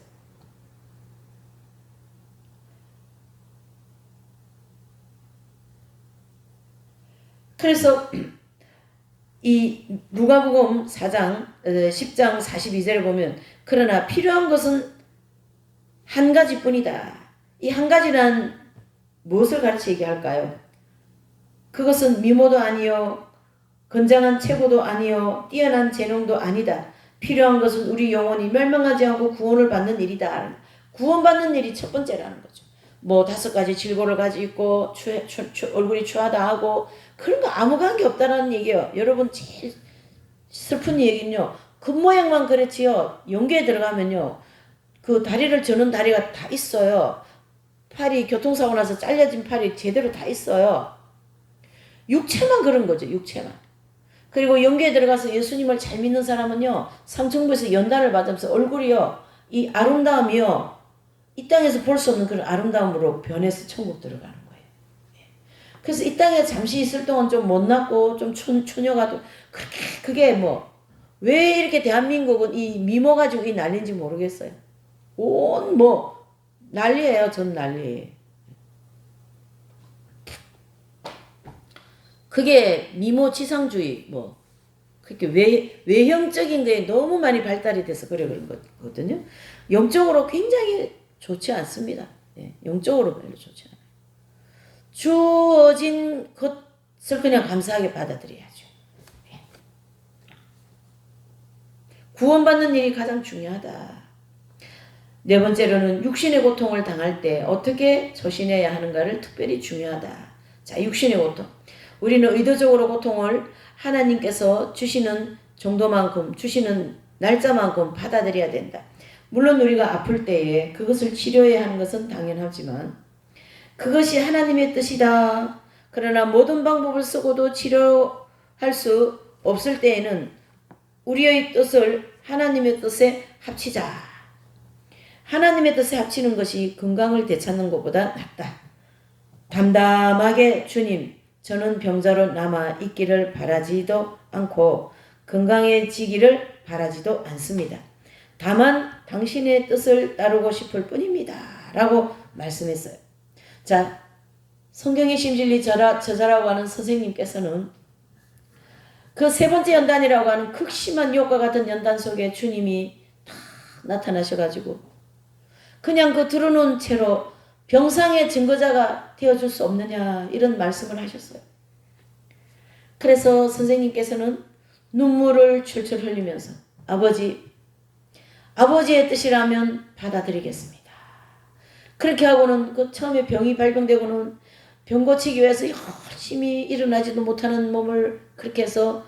S1: 그래서 이 누가복음 4장 10장 42절을 보면 그러나 필요한 것은 한 가지뿐이다. 이 한 가지란 무엇을 가르쳐 얘기할까요? 그것은 미모도 아니요 건장한 체구도 아니요 뛰어난 재능도 아니다. 필요한 것은 우리 영혼이 멸망하지 않고 구원을 받는 일이다. 구원받는 일이 첫 번째라는 거죠. 뭐 5가지 질고를 가지고 있고 얼굴이 추하다 하고 그런 거 아무 관계 없다는 얘기예요. 여러분 제일 슬픈 얘기는요. 겉모양만 그렇지요. 연계에 들어가면요. 그 다리를 저는 다리가 다 있어요. 팔이 교통사고 나서 잘려진 팔이 제대로 다 있어요. 육체만 그런 거죠. 육체만. 그리고 연계에 들어가서 예수님을 잘 믿는 사람은요. 상층부에서 연단을 받으면서 얼굴이요. 이 아름다움이요. 이 땅에서 볼 수 없는 그런 아름다움으로 변해서 천국 들어가는 거예요. 그래서 이 땅에 잠시 있을 동안 좀 못났고 좀 처녀가도 그게 뭐 왜 이렇게 대한민국은 이 미모 가지고 이 난리인지 모르겠어요. 난리예요. 전 난리. 그게 미모 지상주의 그렇게 외형적인 게 너무 많이 발달이 돼서 그래 그런 거거든요. 영적으로 굉장히 좋지 않습니다. 영적으로 별로 좋지 않아요. 주어진 것을 그냥 감사하게 받아들여야죠. 구원받는 일이 가장 중요하다. 네 번째로는 육신의 고통을 당할 때 어떻게 처신해야 하는가를 특별히 중요하다. 자, 육신의 고통. 우리는 의도적으로 고통을 하나님께서 주시는 정도만큼, 주시는 날짜만큼 받아들여야 된다. 물론 우리가 아플 때에 그것을 치료해야 하는 것은 당연하지만 그것이 하나님의 뜻이다. 그러나 모든 방법을 쓰고도 치료할 수 없을 때에는 우리의 뜻을 하나님의 뜻에 합치자. 하나님의 뜻에 합치는 것이 건강을 되찾는 것보다 낫다. 담담하게 주님, 저는 병자로 남아 있기를 바라지도 않고 건강해지기를 바라지도 않습니다. 다만 당신의 뜻을 따르고 싶을 뿐입니다. 라고 말씀했어요. 자, 성경의 심진리 저자라고 하는 선생님께서는 그 세 번째 연단이라고 하는 극심한 유혹과 같은 연단 속에 주님이 다 나타나셔가지고 그냥 그 들어놓은 채로 병상의 증거자가 되어줄 수 없느냐 이런 말씀을 하셨어요. 그래서 선생님께서는 눈물을 철철 흘리면서 아버지의 뜻이라면 받아들이겠습니다. 그렇게 하고는 그 처음에 병이 발병되고는 병 고치기 위해서 열심히 일어나지도 못하는 몸을 그렇게 해서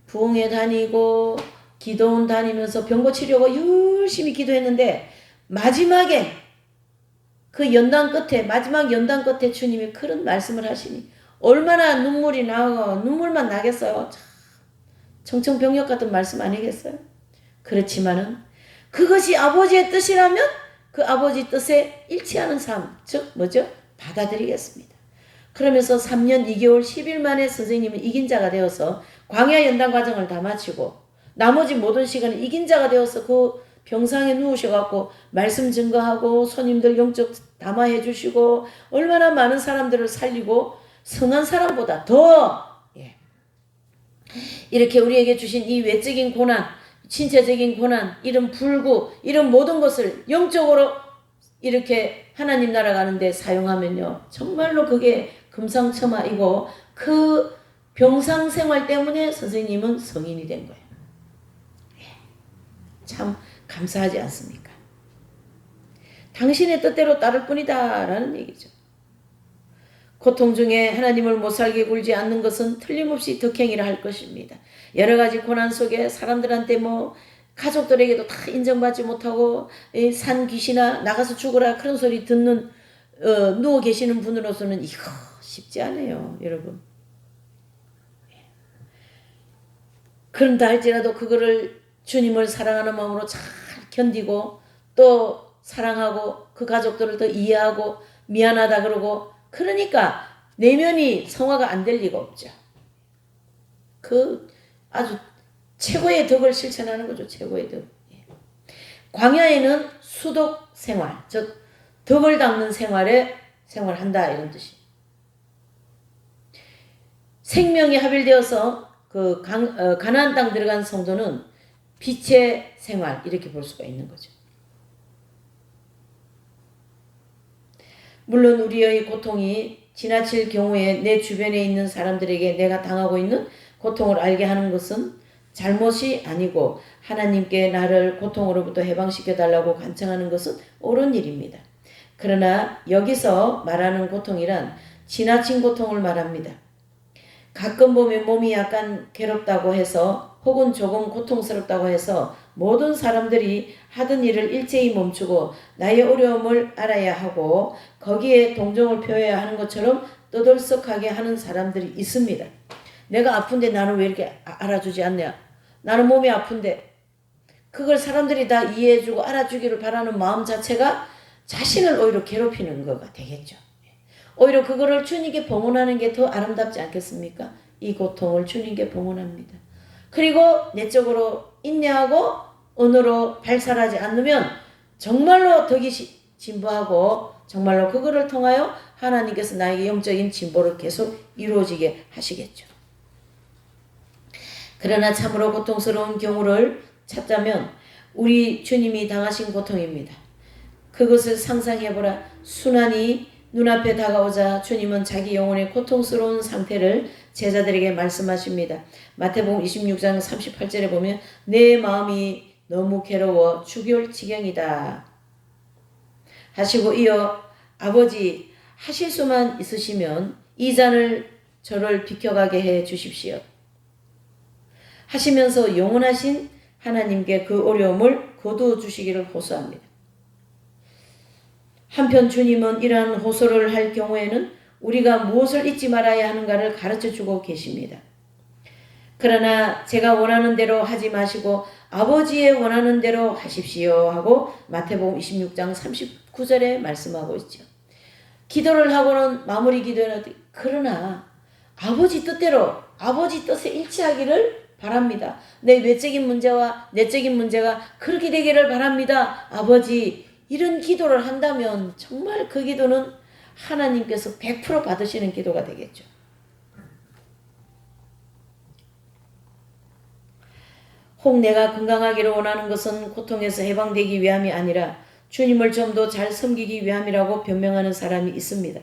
S1: 부흥회 다니고 기도원 다니면서 병 고치려고 열심히 기도했는데 마지막에 그 연단 끝에 마지막 연단 끝에 주님이 그런 말씀을 하시니 얼마나 눈물이 나고 눈물만 나겠어요. 참 청천벽력 같은 말씀 아니겠어요? 그렇지만은 그것이 아버지의 뜻이라면 그 아버지 뜻에 일치하는 삶, 즉 뭐죠? 받아들이겠습니다. 그러면서 3년 2개월 10일 만에 선생님은 이긴 자가 되어서 광야 연단 과정을 다 마치고 나머지 모든 시간을 이긴 자가 되어서 그 병상에 누우셔갖고 말씀 증거하고 손님들 영적 담화해 주시고 얼마나 많은 사람들을 살리고 선한 사람보다 더 이렇게 우리에게 주신 이 외적인 고난, 신체적인 고난, 이런 불구, 이런 모든 것을 영적으로 이렇게 하나님 나라 가는데 사용하면요. 정말로 그게 금상첨화이고 그 병상 생활 때문에 선생님은 성인이 된 거예요. 참 감사하지 않습니까? 당신의 뜻대로 따를 뿐이다 라는 얘기죠. 고통 중에 하나님을 못 살게 굴지 않는 것은 틀림없이 덕행이라 할 것입니다. 여러 가지 고난 속에 사람들한테 가족들에게도 다 인정받지 못하고 산 귀신아 나가서 죽어라 그런 소리 듣는 누워 계시는 분으로서는 이거 쉽지 않아요. 여러분. 그런다 할지라도 그거를 주님을 사랑하는 마음으로 잘 견디고 또 사랑하고 그 가족들을 더 이해하고 미안하다 그러고 그러니까 내면이 성화가 안 될 리가 없죠. 그 아주 최고의 덕을 실천하는 거죠. 최고의 덕. 광야에는 수독 생활, 즉 덕을 닦는 생활한다 이런 뜻이. 생명이 합일되어서 그 가나안 땅 들어간 성도는 빛의 생활 이렇게 볼 수가 있는 거죠. 물론 우리의 고통이 지나칠 경우에 내 주변에 있는 사람들에게 내가 당하고 있는 고통을 알게 하는 것은 잘못이 아니고 하나님께 나를 고통으로부터 해방시켜 달라고 간청하는 것은 옳은 일입니다. 그러나 여기서 말하는 고통이란 지나친 고통을 말합니다. 가끔 보면 몸이 약간 괴롭다고 해서 혹은 조금 고통스럽다고 해서 모든 사람들이 하던 일을 일제히 멈추고 나의 어려움을 알아야 하고 거기에 동정을 표해야 하는 것처럼 떠들썩하게 하는 사람들이 있습니다. 내가 아픈데 나는 왜 이렇게 알아주지 않냐? 나는 몸이 아픈데 그걸 사람들이 다 이해해주고 알아주기를 바라는 마음 자체가 자신을 오히려 괴롭히는 거가 되겠죠. 오히려 그거를 주님께 봉헌하는 게 더 아름답지 않겠습니까? 이 고통을 주님께 봉헌합니다. 그리고 내적으로 인내하고 언어로 발설하지 않으면 정말로 덕이 진보하고 정말로 그거를 통하여 하나님께서 나에게 영적인 진보를 계속 이루어지게 하시겠죠. 그러나 참으로 고통스러운 경우를 찾자면 우리 주님이 당하신 고통입니다. 그것을 상상해보라. 순환이 눈앞에 다가오자 주님은 자기 영혼의 고통스러운 상태를 제자들에게 말씀하십니다. 마태복음 26장 38절에 보면 내 마음이 너무 괴로워 죽을 지경이다 하시고 이어 아버지 하실 수만 있으시면 이 잔을 저를 비켜가게 해 주십시오. 하시면서 영원하신 하나님께 그 어려움을 거두어 주시기를 호소합니다. 한편 주님은 이러한 호소를 할 경우에는 우리가 무엇을 잊지 말아야 하는가를 가르쳐 주고 계십니다. 그러나 제가 원하는 대로 하지 마시고 아버지의 원하는 대로 하십시오 하고 마태복음 26장 39절에 말씀하고 있죠. 기도를 하고는 마무리 기도는 그러나 아버지 뜻대로 아버지 뜻에 일치하기를 바랍니다. 내 외적인 문제와 내적인 문제가 그렇게 되기를 바랍니다. 아버지, 이런 기도를 한다면 정말 그 기도는 하나님께서 100% 받으시는 기도가 되겠죠. 혹 내가 건강하기를 원하는 것은 고통에서 해방되기 위함이 아니라 주님을 좀 더 잘 섬기기 위함이라고 변명하는 사람이 있습니다.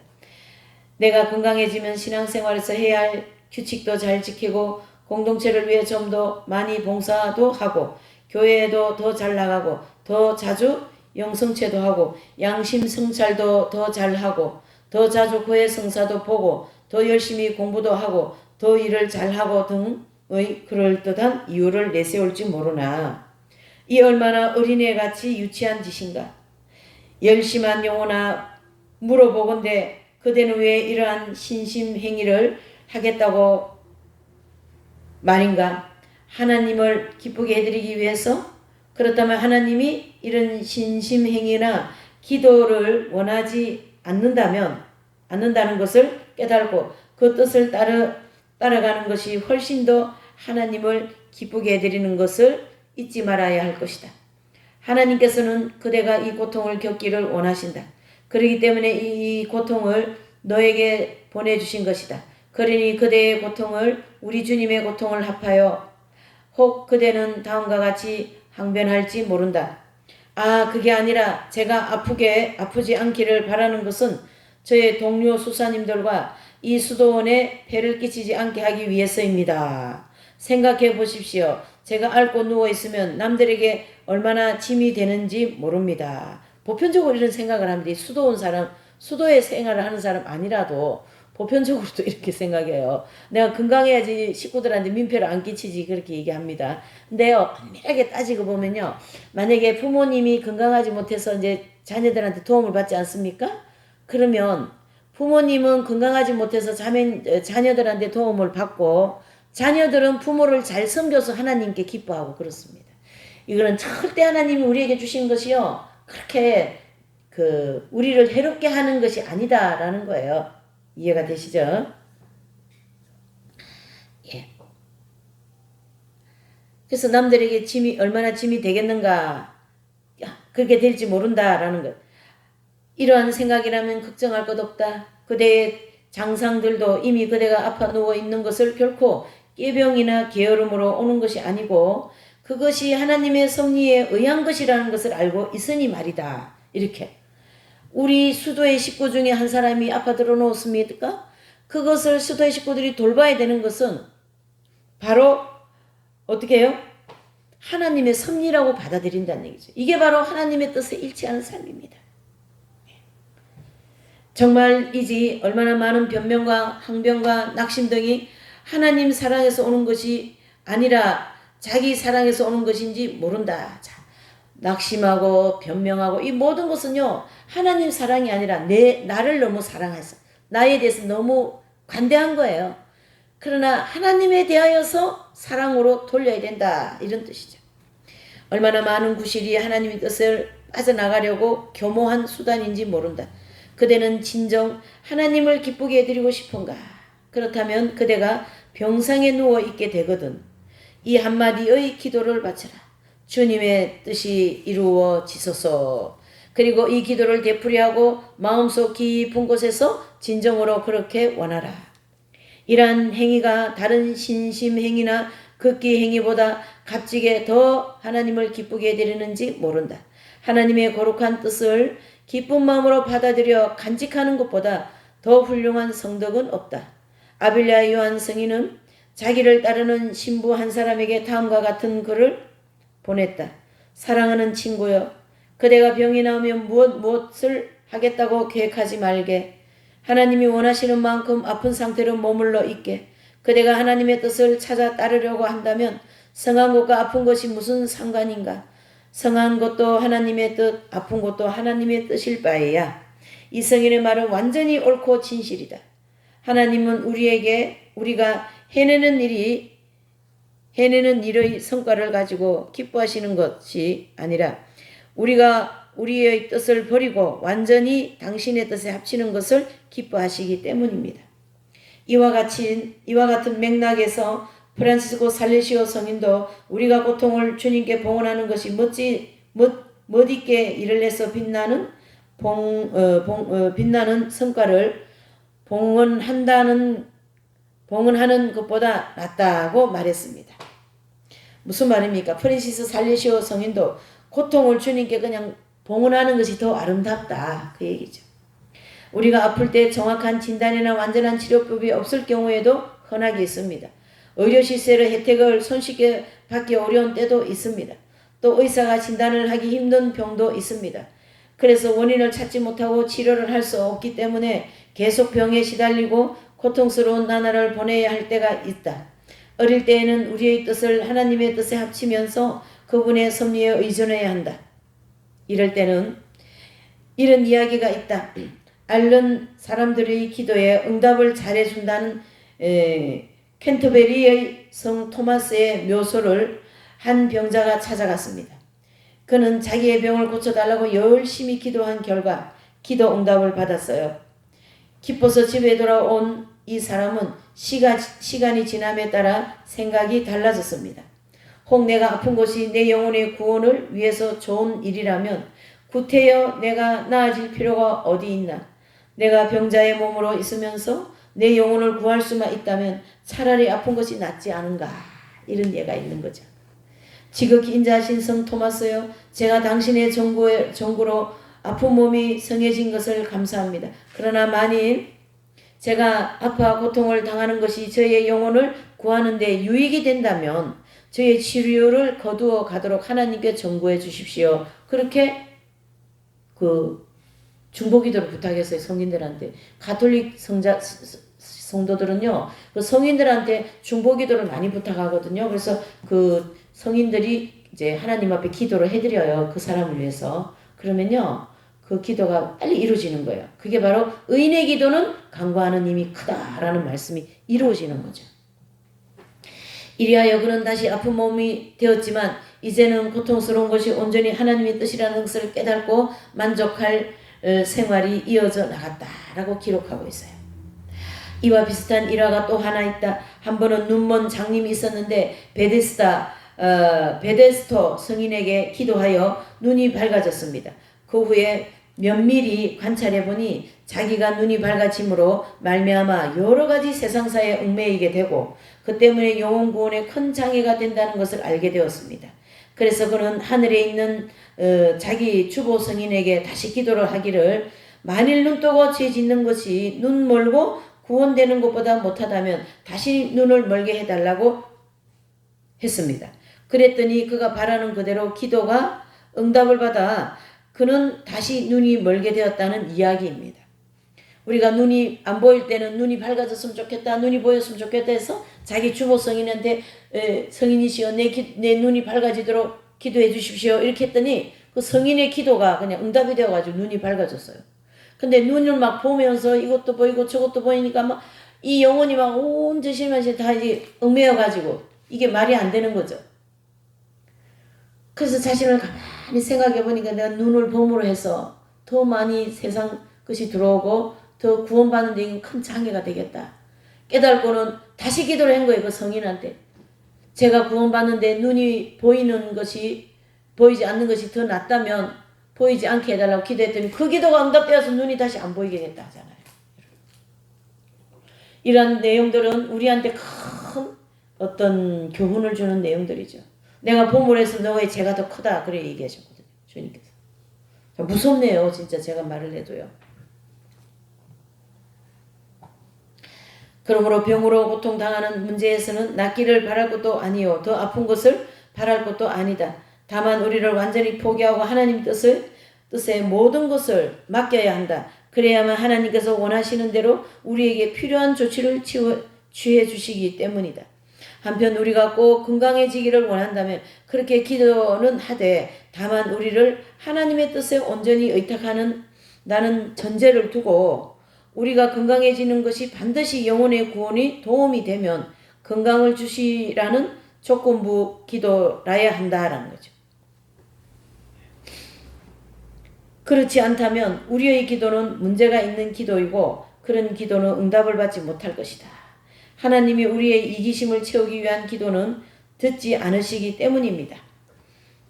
S1: 내가 건강해지면 신앙생활에서 해야 할 규칙도 잘 지키고 공동체를 위해 좀 더 많이 봉사도 하고 교회에도 더 잘 나가고 더 자주 영성체도 하고 양심 성찰도 더 잘하고 더 자주 교회 성사도 보고 더 열심히 공부도 하고 더 일을 잘하고 등의 그럴듯한 이유를 내세울지 모르나 이 얼마나 어린애같이 유치한 짓인가. 열심한 영혼아 물어보건대 그대는 왜 이러한 신심행위를 하겠다고 말인가? 하나님을 기쁘게 해드리기 위해서? 그렇다면 하나님이 이런 신심행위나 기도를 원하지 않는다는 것을 깨달고 그 뜻을 따라가는 것이 훨씬 더 하나님을 기쁘게 해드리는 것을 잊지 말아야 할 것이다. 하나님께서는 그대가 이 고통을 겪기를 원하신다. 그렇기 때문에 이 고통을 너에게 보내주신 것이다. 그러니 그대의 고통을 우리 주님의 고통을 합하여 혹 그대는 다음과 같이 항변할지 모른다. 아, 그게 아니라 제가 아프지 않기를 바라는 것은 저의 동료 수사님들과 이 수도원에 폐를 끼치지 않게 하기 위해서입니다. 생각해 보십시오. 제가 앓고 누워있으면 남들에게 얼마나 짐이 되는지 모릅니다. 보편적으로 이런 생각을 합니다. 수도에 생활을 하는 사람 아니라도 보편적으로도 이렇게 생각해요. 내가 건강해야지 식구들한테 민폐를 안 끼치지 그렇게 얘기합니다. 근데요, 엄밀하게 따지고 보면요. 만약에 부모님이 건강하지 못해서 이제 자녀들한테 도움을 받지 않습니까? 그러면 부모님은 건강하지 못해서 자녀들한테 도움을 받고 자녀들은 부모를 잘 섬겨서 하나님께 기뻐하고 그렇습니다. 이거는 절대 하나님이 우리에게 주신 것이요. 그렇게 우리를 해롭게 하는 것이 아니다라는 거예요. 이해가 되시죠? 예. 그래서 남들에게 얼마나 짐이 되겠는가, 그렇게 될지 모른다라는 것. 이러한 생각이라면 걱정할 것 없다. 그대의 장상들도 이미 그대가 아파 누워 있는 것을 결코 깨병이나 게으름으로 오는 것이 아니고 그것이 하나님의 섭리에 의한 것이라는 것을 알고 있으니 말이다. 이렇게. 우리 수도의 식구 중에 한 사람이 아파들어 놓았습니까? 그것을 수도의 식구들이 돌봐야 되는 것은 바로 어떻게 해요? 하나님의 섭리라고 받아들인다는 얘기죠. 이게 바로 하나님의 뜻에 일치하는 삶입니다. 정말이지 얼마나 많은 변명과 항변과 낙심 등이 하나님 사랑에서 오는 것이 아니라 자기 사랑에서 오는 것인지 모른다. 자, 낙심하고 변명하고 이 모든 것은요. 하나님 사랑이 아니라 나를 너무 사랑해서 나에 대해서 너무 관대한 거예요. 그러나 하나님에 대하여서 사랑으로 돌려야 된다. 이런 뜻이죠. 얼마나 많은 구실이 하나님의 뜻을 빠져나가려고 교모한 수단인지 모른다. 그대는 진정 하나님을 기쁘게 해드리고 싶은가? 그렇다면 그대가 병상에 누워 있게 되거든. 이 한마디의 기도를 바쳐라. 주님의 뜻이 이루어지소서. 그리고 이 기도를 되풀이하고 마음속 깊은 곳에서 진정으로 그렇게 원하라. 이러한 행위가 다른 신심행위나 극기행위보다 값지게 더 하나님을 기쁘게 해드리는지 모른다. 하나님의 거룩한 뜻을 기쁜 마음으로 받아들여 간직하는 것보다 더 훌륭한 성덕은 없다. 아빌랴 요한 성인은 자기를 따르는 신부 한 사람에게 다음과 같은 글을 보냈다. 사랑하는 친구여, 그대가 병이 나오면 무엇을 하겠다고 계획하지 말게. 하나님이 원하시는 만큼 아픈 상태로 머물러 있게. 그대가 하나님의 뜻을 찾아 따르려고 한다면 성한 것과 아픈 것이 무슨 상관인가? 성한 것도 하나님의 뜻, 아픈 것도 하나님의 뜻일 바에야. 이 성인의 말은 완전히 옳고 진실이다. 하나님은 우리가 해내는 일의 성과를 가지고 기뻐하시는 것이 아니라 우리가 우리의 뜻을 버리고 완전히 당신의 뜻에 합치는 것을 기뻐하시기 때문입니다. 이와 같은 맥락에서 프란시스코 살레시오 성인도 우리가 고통을 주님께 봉헌하는 것이 멋있게 일을 해서 빛나는 성과를 봉헌하는 것보다 낫다고 말했습니다. 무슨 말입니까? 프란시스 살레시오 성인도 고통을 주님께 그냥 봉헌하는 것이 더 아름답다, 그 얘기죠. 우리가 아플 때 정확한 진단이나 완전한 치료법이 없을 경우에도 흔하게 있습니다. 의료시설의 혜택을 손쉽게 받기 어려운 때도 있습니다. 또 의사가 진단을 하기 힘든 병도 있습니다. 그래서 원인을 찾지 못하고 치료를 할 수 없기 때문에 계속 병에 시달리고 고통스러운 나날을 보내야 할 때가 있다. 어릴 때에는 우리의 뜻을 하나님의 뜻에 합치면서 그분의 섭리에 의존해야 한다. 이럴 때는 이런 이야기가 있다. 앓는 사람들의 기도에 응답을 잘해준다는 캔터베리의 성 토마스의 묘소를 한 병자가 찾아갔습니다. 그는 자기의 병을 고쳐달라고 열심히 기도한 결과 기도 응답을 받았어요. 기뻐서 집에 돌아온 이 사람은 시간이 지남에 따라 생각이 달라졌습니다. 혹 내가 아픈 것이 내 영혼의 구원을 위해서 좋은 일이라면 구태여 내가 나아질 필요가 어디 있나? 내가 병자의 몸으로 있으면서 내 영혼을 구할 수만 있다면 차라리 아픈 것이 낫지 않은가? 이런 예가 있는 거죠. 지극히 인자하신 성 토마스요, 제가 당신의 정구로 아픈 몸이 성해진 것을 감사합니다. 그러나 만일 제가 아파 고통을 당하는 것이 저의 영혼을 구하는 데 유익이 된다면 저의 치료를 거두어 가도록 하나님께 정구해 주십시오. 그렇게 중보기도를 부탁했어요. 성인들한테. 가톨릭 성도들은요, 그 성인들한테 중보기도를 많이 부탁하거든요. 그래서 그 성인들이 이제 하나님 앞에 기도를 해드려요. 그 사람을 위해서. 그러면요, 그 기도가 빨리 이루어지는 거예요. 그게 바로 의인의 기도는 간구하는 힘이 크다라는 말씀이 이루어지는 거죠. 이리하여 그는 다시 아픈 몸이 되었지만 이제는 고통스러운 것이 온전히 하나님의 뜻이라는 것을 깨닫고 만족할 생활이 이어져 나갔다라고 기록하고 있어요. 이와 비슷한 일화가 또 하나 있다. 한 번은 눈먼 장님이 있었는데 베데스토 성인에게 기도하여 눈이 밝아졌습니다. 그 후에 면밀히 관찰해 보니 자기가 눈이 밝아짐으로 말미암아 여러 가지 세상사에 얽매이게 되고 그 때문에 영혼 구원에 큰 장애가 된다는 것을 알게 되었습니다. 그래서 그는 하늘에 있는 자기 주보 성인에게 다시 기도를 하기를 만일 눈 뜨고 죄 짓는 것이 눈 멀고 구원되는 것보다 못하다면 다시 눈을 멀게 해달라고 했습니다. 그랬더니 그가 바라는 그대로 기도가 응답을 받아 그는 다시 눈이 멀게 되었다는 이야기입니다. 우리가 눈이 안 보일 때는 눈이 밝아졌으면 좋겠다, 눈이 보였으면 좋겠다 해서 자기 주보 성인한테 성인이시여 내 눈이 밝아지도록 기도해 주십시오 이렇게 했더니 그 성인의 기도가 그냥 응답이 되어가지고 눈이 밝아졌어요. 근데 눈을 막 보면서 이것도 보이고 저것도 보이니까 막 이 영혼이 막 온 저실만실 다 이제 얽매여가지고 이게 말이 안 되는 거죠. 그래서 자신을 가만히 생각해 보니까 내가 눈을 범으로 해서 더 많이 세상 것이 들어오고 더 구원받는 데 큰 장애가 되겠다. 깨달고는 다시 기도를 한 거예요. 그 성인한테. 제가 구원받는데 눈이 보이지 않는 것이 더 낫다면 보이지 않게 해달라고 기도했더니 그 기도가 응답되어서 눈이 다시 안 보이게 됐다 하잖아요. 이런 내용들은 우리한테 큰 어떤 교훈을 주는 내용들이죠. 내가 보물 해서 너의 죄가 더 크다. 그래 얘기하셨거든요. 주님께서. 무섭네요. 진짜 제가 말을 해도요. 그러므로 병으로 고통당하는 문제에서는 낫기를 바랄 것도 아니요. 더 아픈 것을 바랄 것도 아니다. 다만 우리를 완전히 포기하고 하나님 뜻에 모든 것을 맡겨야 한다. 그래야만 하나님께서 원하시는 대로 우리에게 필요한 조치를 취해 주시기 때문이다. 한편 우리가 꼭 건강해지기를 원한다면 그렇게 기도는 하되 다만 우리를 하나님의 뜻에 온전히 의탁하는 나는 전제를 두고 우리가 건강해지는 것이 반드시 영혼의 구원이 도움이 되면 건강을 주시라는 조건부 기도라야 한다라는 거죠. 그렇지 않다면 우리의 기도는 문제가 있는 기도이고 그런 기도는 응답을 받지 못할 것이다. 하나님이 우리의 이기심을 채우기 위한 기도는 듣지 않으시기 때문입니다.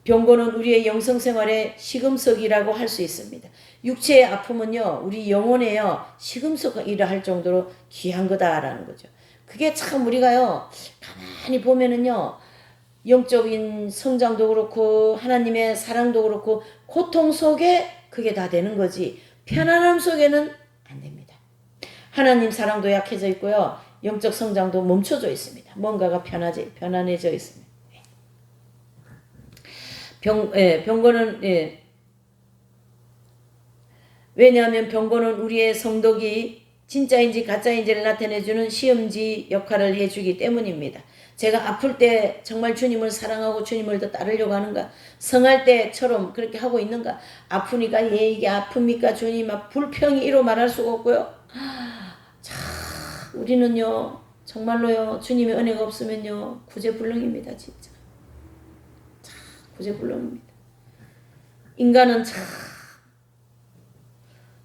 S1: 병고는 우리의 영성생활의 시금석이라고 할 수 있습니다. 육체의 아픔은요, 우리 영혼에요, 시금석이라 할 정도로 귀한 거다라는 거죠. 그게 참 우리가요, 가만히 보면은요, 영적인 성장도 그렇고, 하나님의 사랑도 그렇고, 고통 속에 그게 다 되는 거지, 편안함 속에는 안 됩니다. 하나님 사랑도 약해져 있고요, 영적 성장도 멈춰져 있습니다. 뭔가가 편안해져 있습니다. 병고는, 왜냐하면 병고는 우리의 성덕이 진짜인지 가짜인지를 나타내주는 시험지 역할을 해주기 때문입니다. 제가 아플 때 정말 주님을 사랑하고 주님을 더 따르려고 하는가? 성할 때처럼 그렇게 하고 있는가? 아프니까 이게 아픕니까? 주님, 불평이 이로 말할 수가 없고요. 자, 우리는요, 정말로요, 주님의 은혜가 없으면요, 구제불능입니다, 진짜. 자, 구제불능입니다. 인간은 참,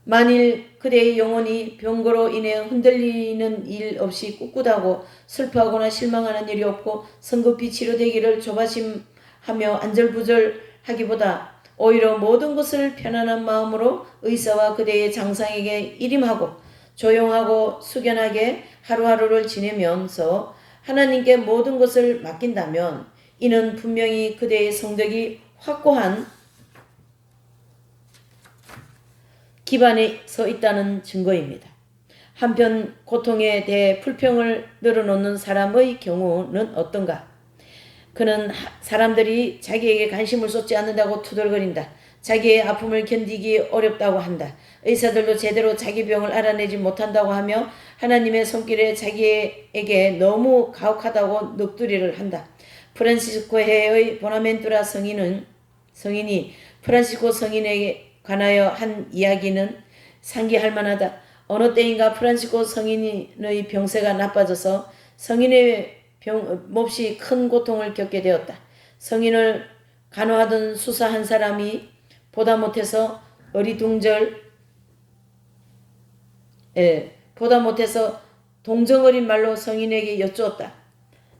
S1: 만일 그대의 영혼이 병거로 인해 흔들리는 일 없이 꿋꿋하고 슬퍼하거나 실망하는 일이 없고 성급히 치료되기를 조바심하며 안절부절하기보다 오히려 모든 것을 편안한 마음으로 의사와 그대의 장상에게 일임하고 조용하고 숙연하게 하루하루를 지내면서 하나님께 모든 것을 맡긴다면 이는 분명히 그대의 성덕이 확고한 기반에 서 있다는 증거입니다. 한편 고통에 대해 불평을 늘어놓는 사람의 경우는 어떤가? 그는 사람들이 자기에게 관심을 쏟지 않는다고 투덜거린다. 자기의 아픔을 견디기 어렵다고 한다. 의사들도 제대로 자기 병을 알아내지 못한다고 하며 하나님의 손길에 자기에게 너무 가혹하다고 넋두리를 한다. 프란시스코해의 보나멘투라 성인이 프란시스코 성인에게 관하여 한 이야기는 상기할 만하다. 어느 때인가 프란시스코 성인의 병세가 나빠져서 성인의 몹시 큰 고통을 겪게 되었다. 성인을 간호하던 수사 한 사람이 보다 못해서 동정어린 말로 성인에게 여쭈었다.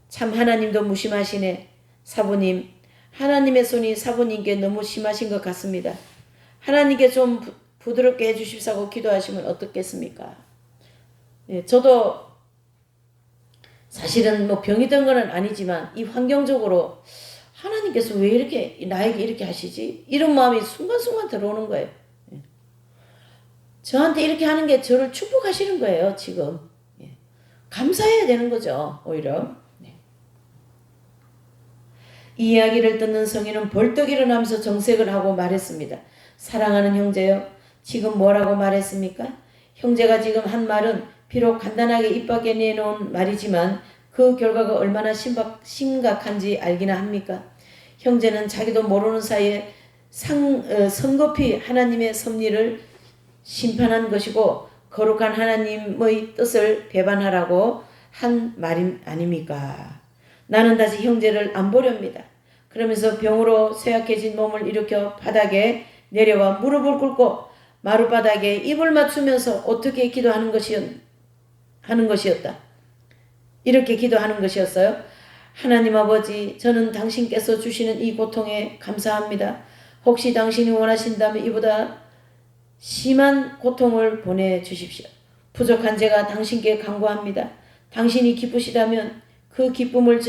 S1: 참 하나님도 무심하시네. 사부님, 하나님의 손이 사부님께 너무 심하신 것 같습니다. 하나님께 좀 부드럽게 해주십사고 기도하시면 어떻겠습니까? 예, 저도 사실은 뭐 병이 든 건 아니지만 이 환경적으로 하나님께서 왜 이렇게 나에게 이렇게 하시지? 이런 마음이 순간순간 들어오는 거예요. 예. 저한테 이렇게 하는 게 저를 축복하시는 거예요, 지금. 예. 감사해야 되는 거죠, 오히려. 네. 이 이야기를 듣는 성인은 벌떡 일어나면서 정색을 하고 말했습니다. 사랑하는 형제여, 지금 뭐라고 말했습니까? 형제가 지금 한 말은 비록 간단하게 입 밖에 내놓은 말이지만 그 결과가 얼마나 심각한지 알기나 합니까? 형제는 자기도 모르는 사이에 성급히 하나님의 섭리를 심판한 것이고 거룩한 하나님의 뜻을 배반하라고 한 말이 아닙니까? 나는 다시 형제를 안 보렵니다. 그러면서 병으로 쇠약해진 몸을 일으켜 바닥에 내려와 무릎을 꿇고 마룻바닥에 입을 맞추면서 어떻게 기도하는 것이었다. 이렇게 기도하는 것이었어요. 하나님 아버지, 저는 당신께서 주시는 이 고통에 감사합니다. 혹시 당신이 원하신다면 이보다 심한 고통을 보내주십시오. 부족한 제가 당신께 간구합니다. 당신이 기쁘시다면 그 기쁨을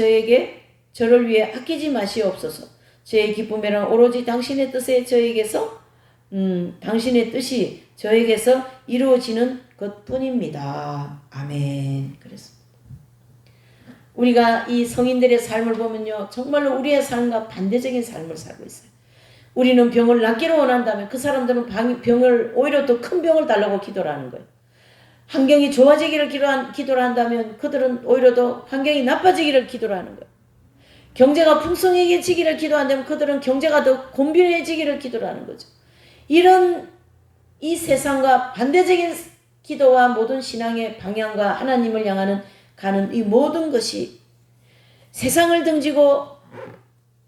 S1: 저를 위해 아끼지 마시옵소서. 저의 기쁨이란 오로지 당신의 뜻에 당신의 뜻이 저에게서 이루어지는 것뿐입니다. 아멘. 그랬습니다. 우리가 이 성인들의 삶을 보면요, 정말로 우리의 삶과 반대적인 삶을 살고 있어요. 우리는 병을 낫기를 원한다면 그 사람들은 병을 오히려 더 큰 병을 달라고 기도를 하는 거예요. 환경이 좋아지기를 기도를 한다면 그들은 오히려 더 환경이 나빠지기를 기도를 하는 거예요. 경제가 풍성해지기를 기도한다면 그들은 경제가 더 곤비해지기를 기도를 하는 거죠. 이런 이 세상과 반대적인 기도와 모든 신앙의 방향과 하나님을 향하는 가는 이 모든 것이 세상을 등지고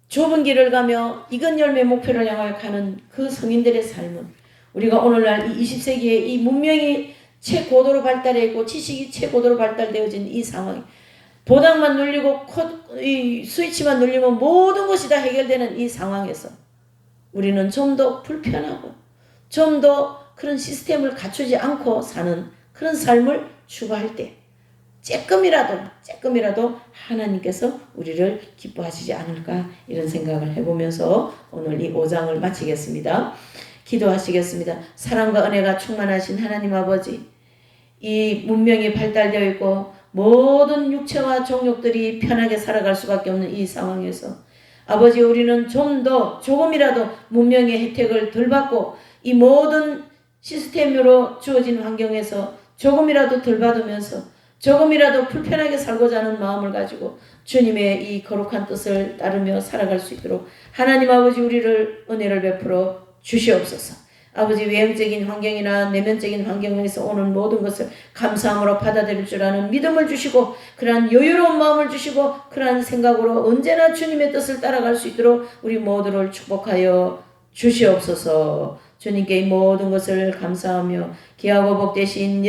S1: 좁은 길을 가며 익은 열매 목표를 향하여 가는 그 성인들의 삶은 우리가 오늘날 이 20세기에 이 문명이 최고도로 발달해 있고 지식이 최고도로 발달되어진 이 상황, 보당만 눌리고 이 스위치만 눌리면 모든 것이 다 해결되는 이 상황에서 우리는 좀 더 불편하고 좀 더 그런 시스템을 갖추지 않고 사는 그런 삶을 추구할 때 조금이라도 하나님께서 우리를 기뻐하시지 않을까 이런 생각을 해보면서 오늘 이 5장을 마치겠습니다. 기도하시겠습니다. 사랑과 은혜가 충만하신 하나님 아버지, 이 문명이 발달되어 있고 모든 육체와 정욕들이 편하게 살아갈 수밖에 없는 이 상황에서 아버지, 우리는 좀 더 조금이라도 문명의 혜택을 덜 받고 이 모든 시스템으로 주어진 환경에서 조금이라도 덜 받으면서 조금이라도 불편하게 살고자 하는 마음을 가지고 주님의 이 거룩한 뜻을 따르며 살아갈 수 있도록 하나님 아버지 우리를 은혜를 베풀어 주시옵소서. 아버지, 외형적인 환경이나 내면적인 환경에서 오는 모든 것을 감사함으로 받아들일 줄 아는 믿음을 주시고 그러한 여유로운 마음을 주시고 그러한 생각으로 언제나 주님의 뜻을 따라갈 수 있도록 우리 모두를 축복하여 주시옵소서. 주님께 이 모든 것을 감사하며 귀하고 복되신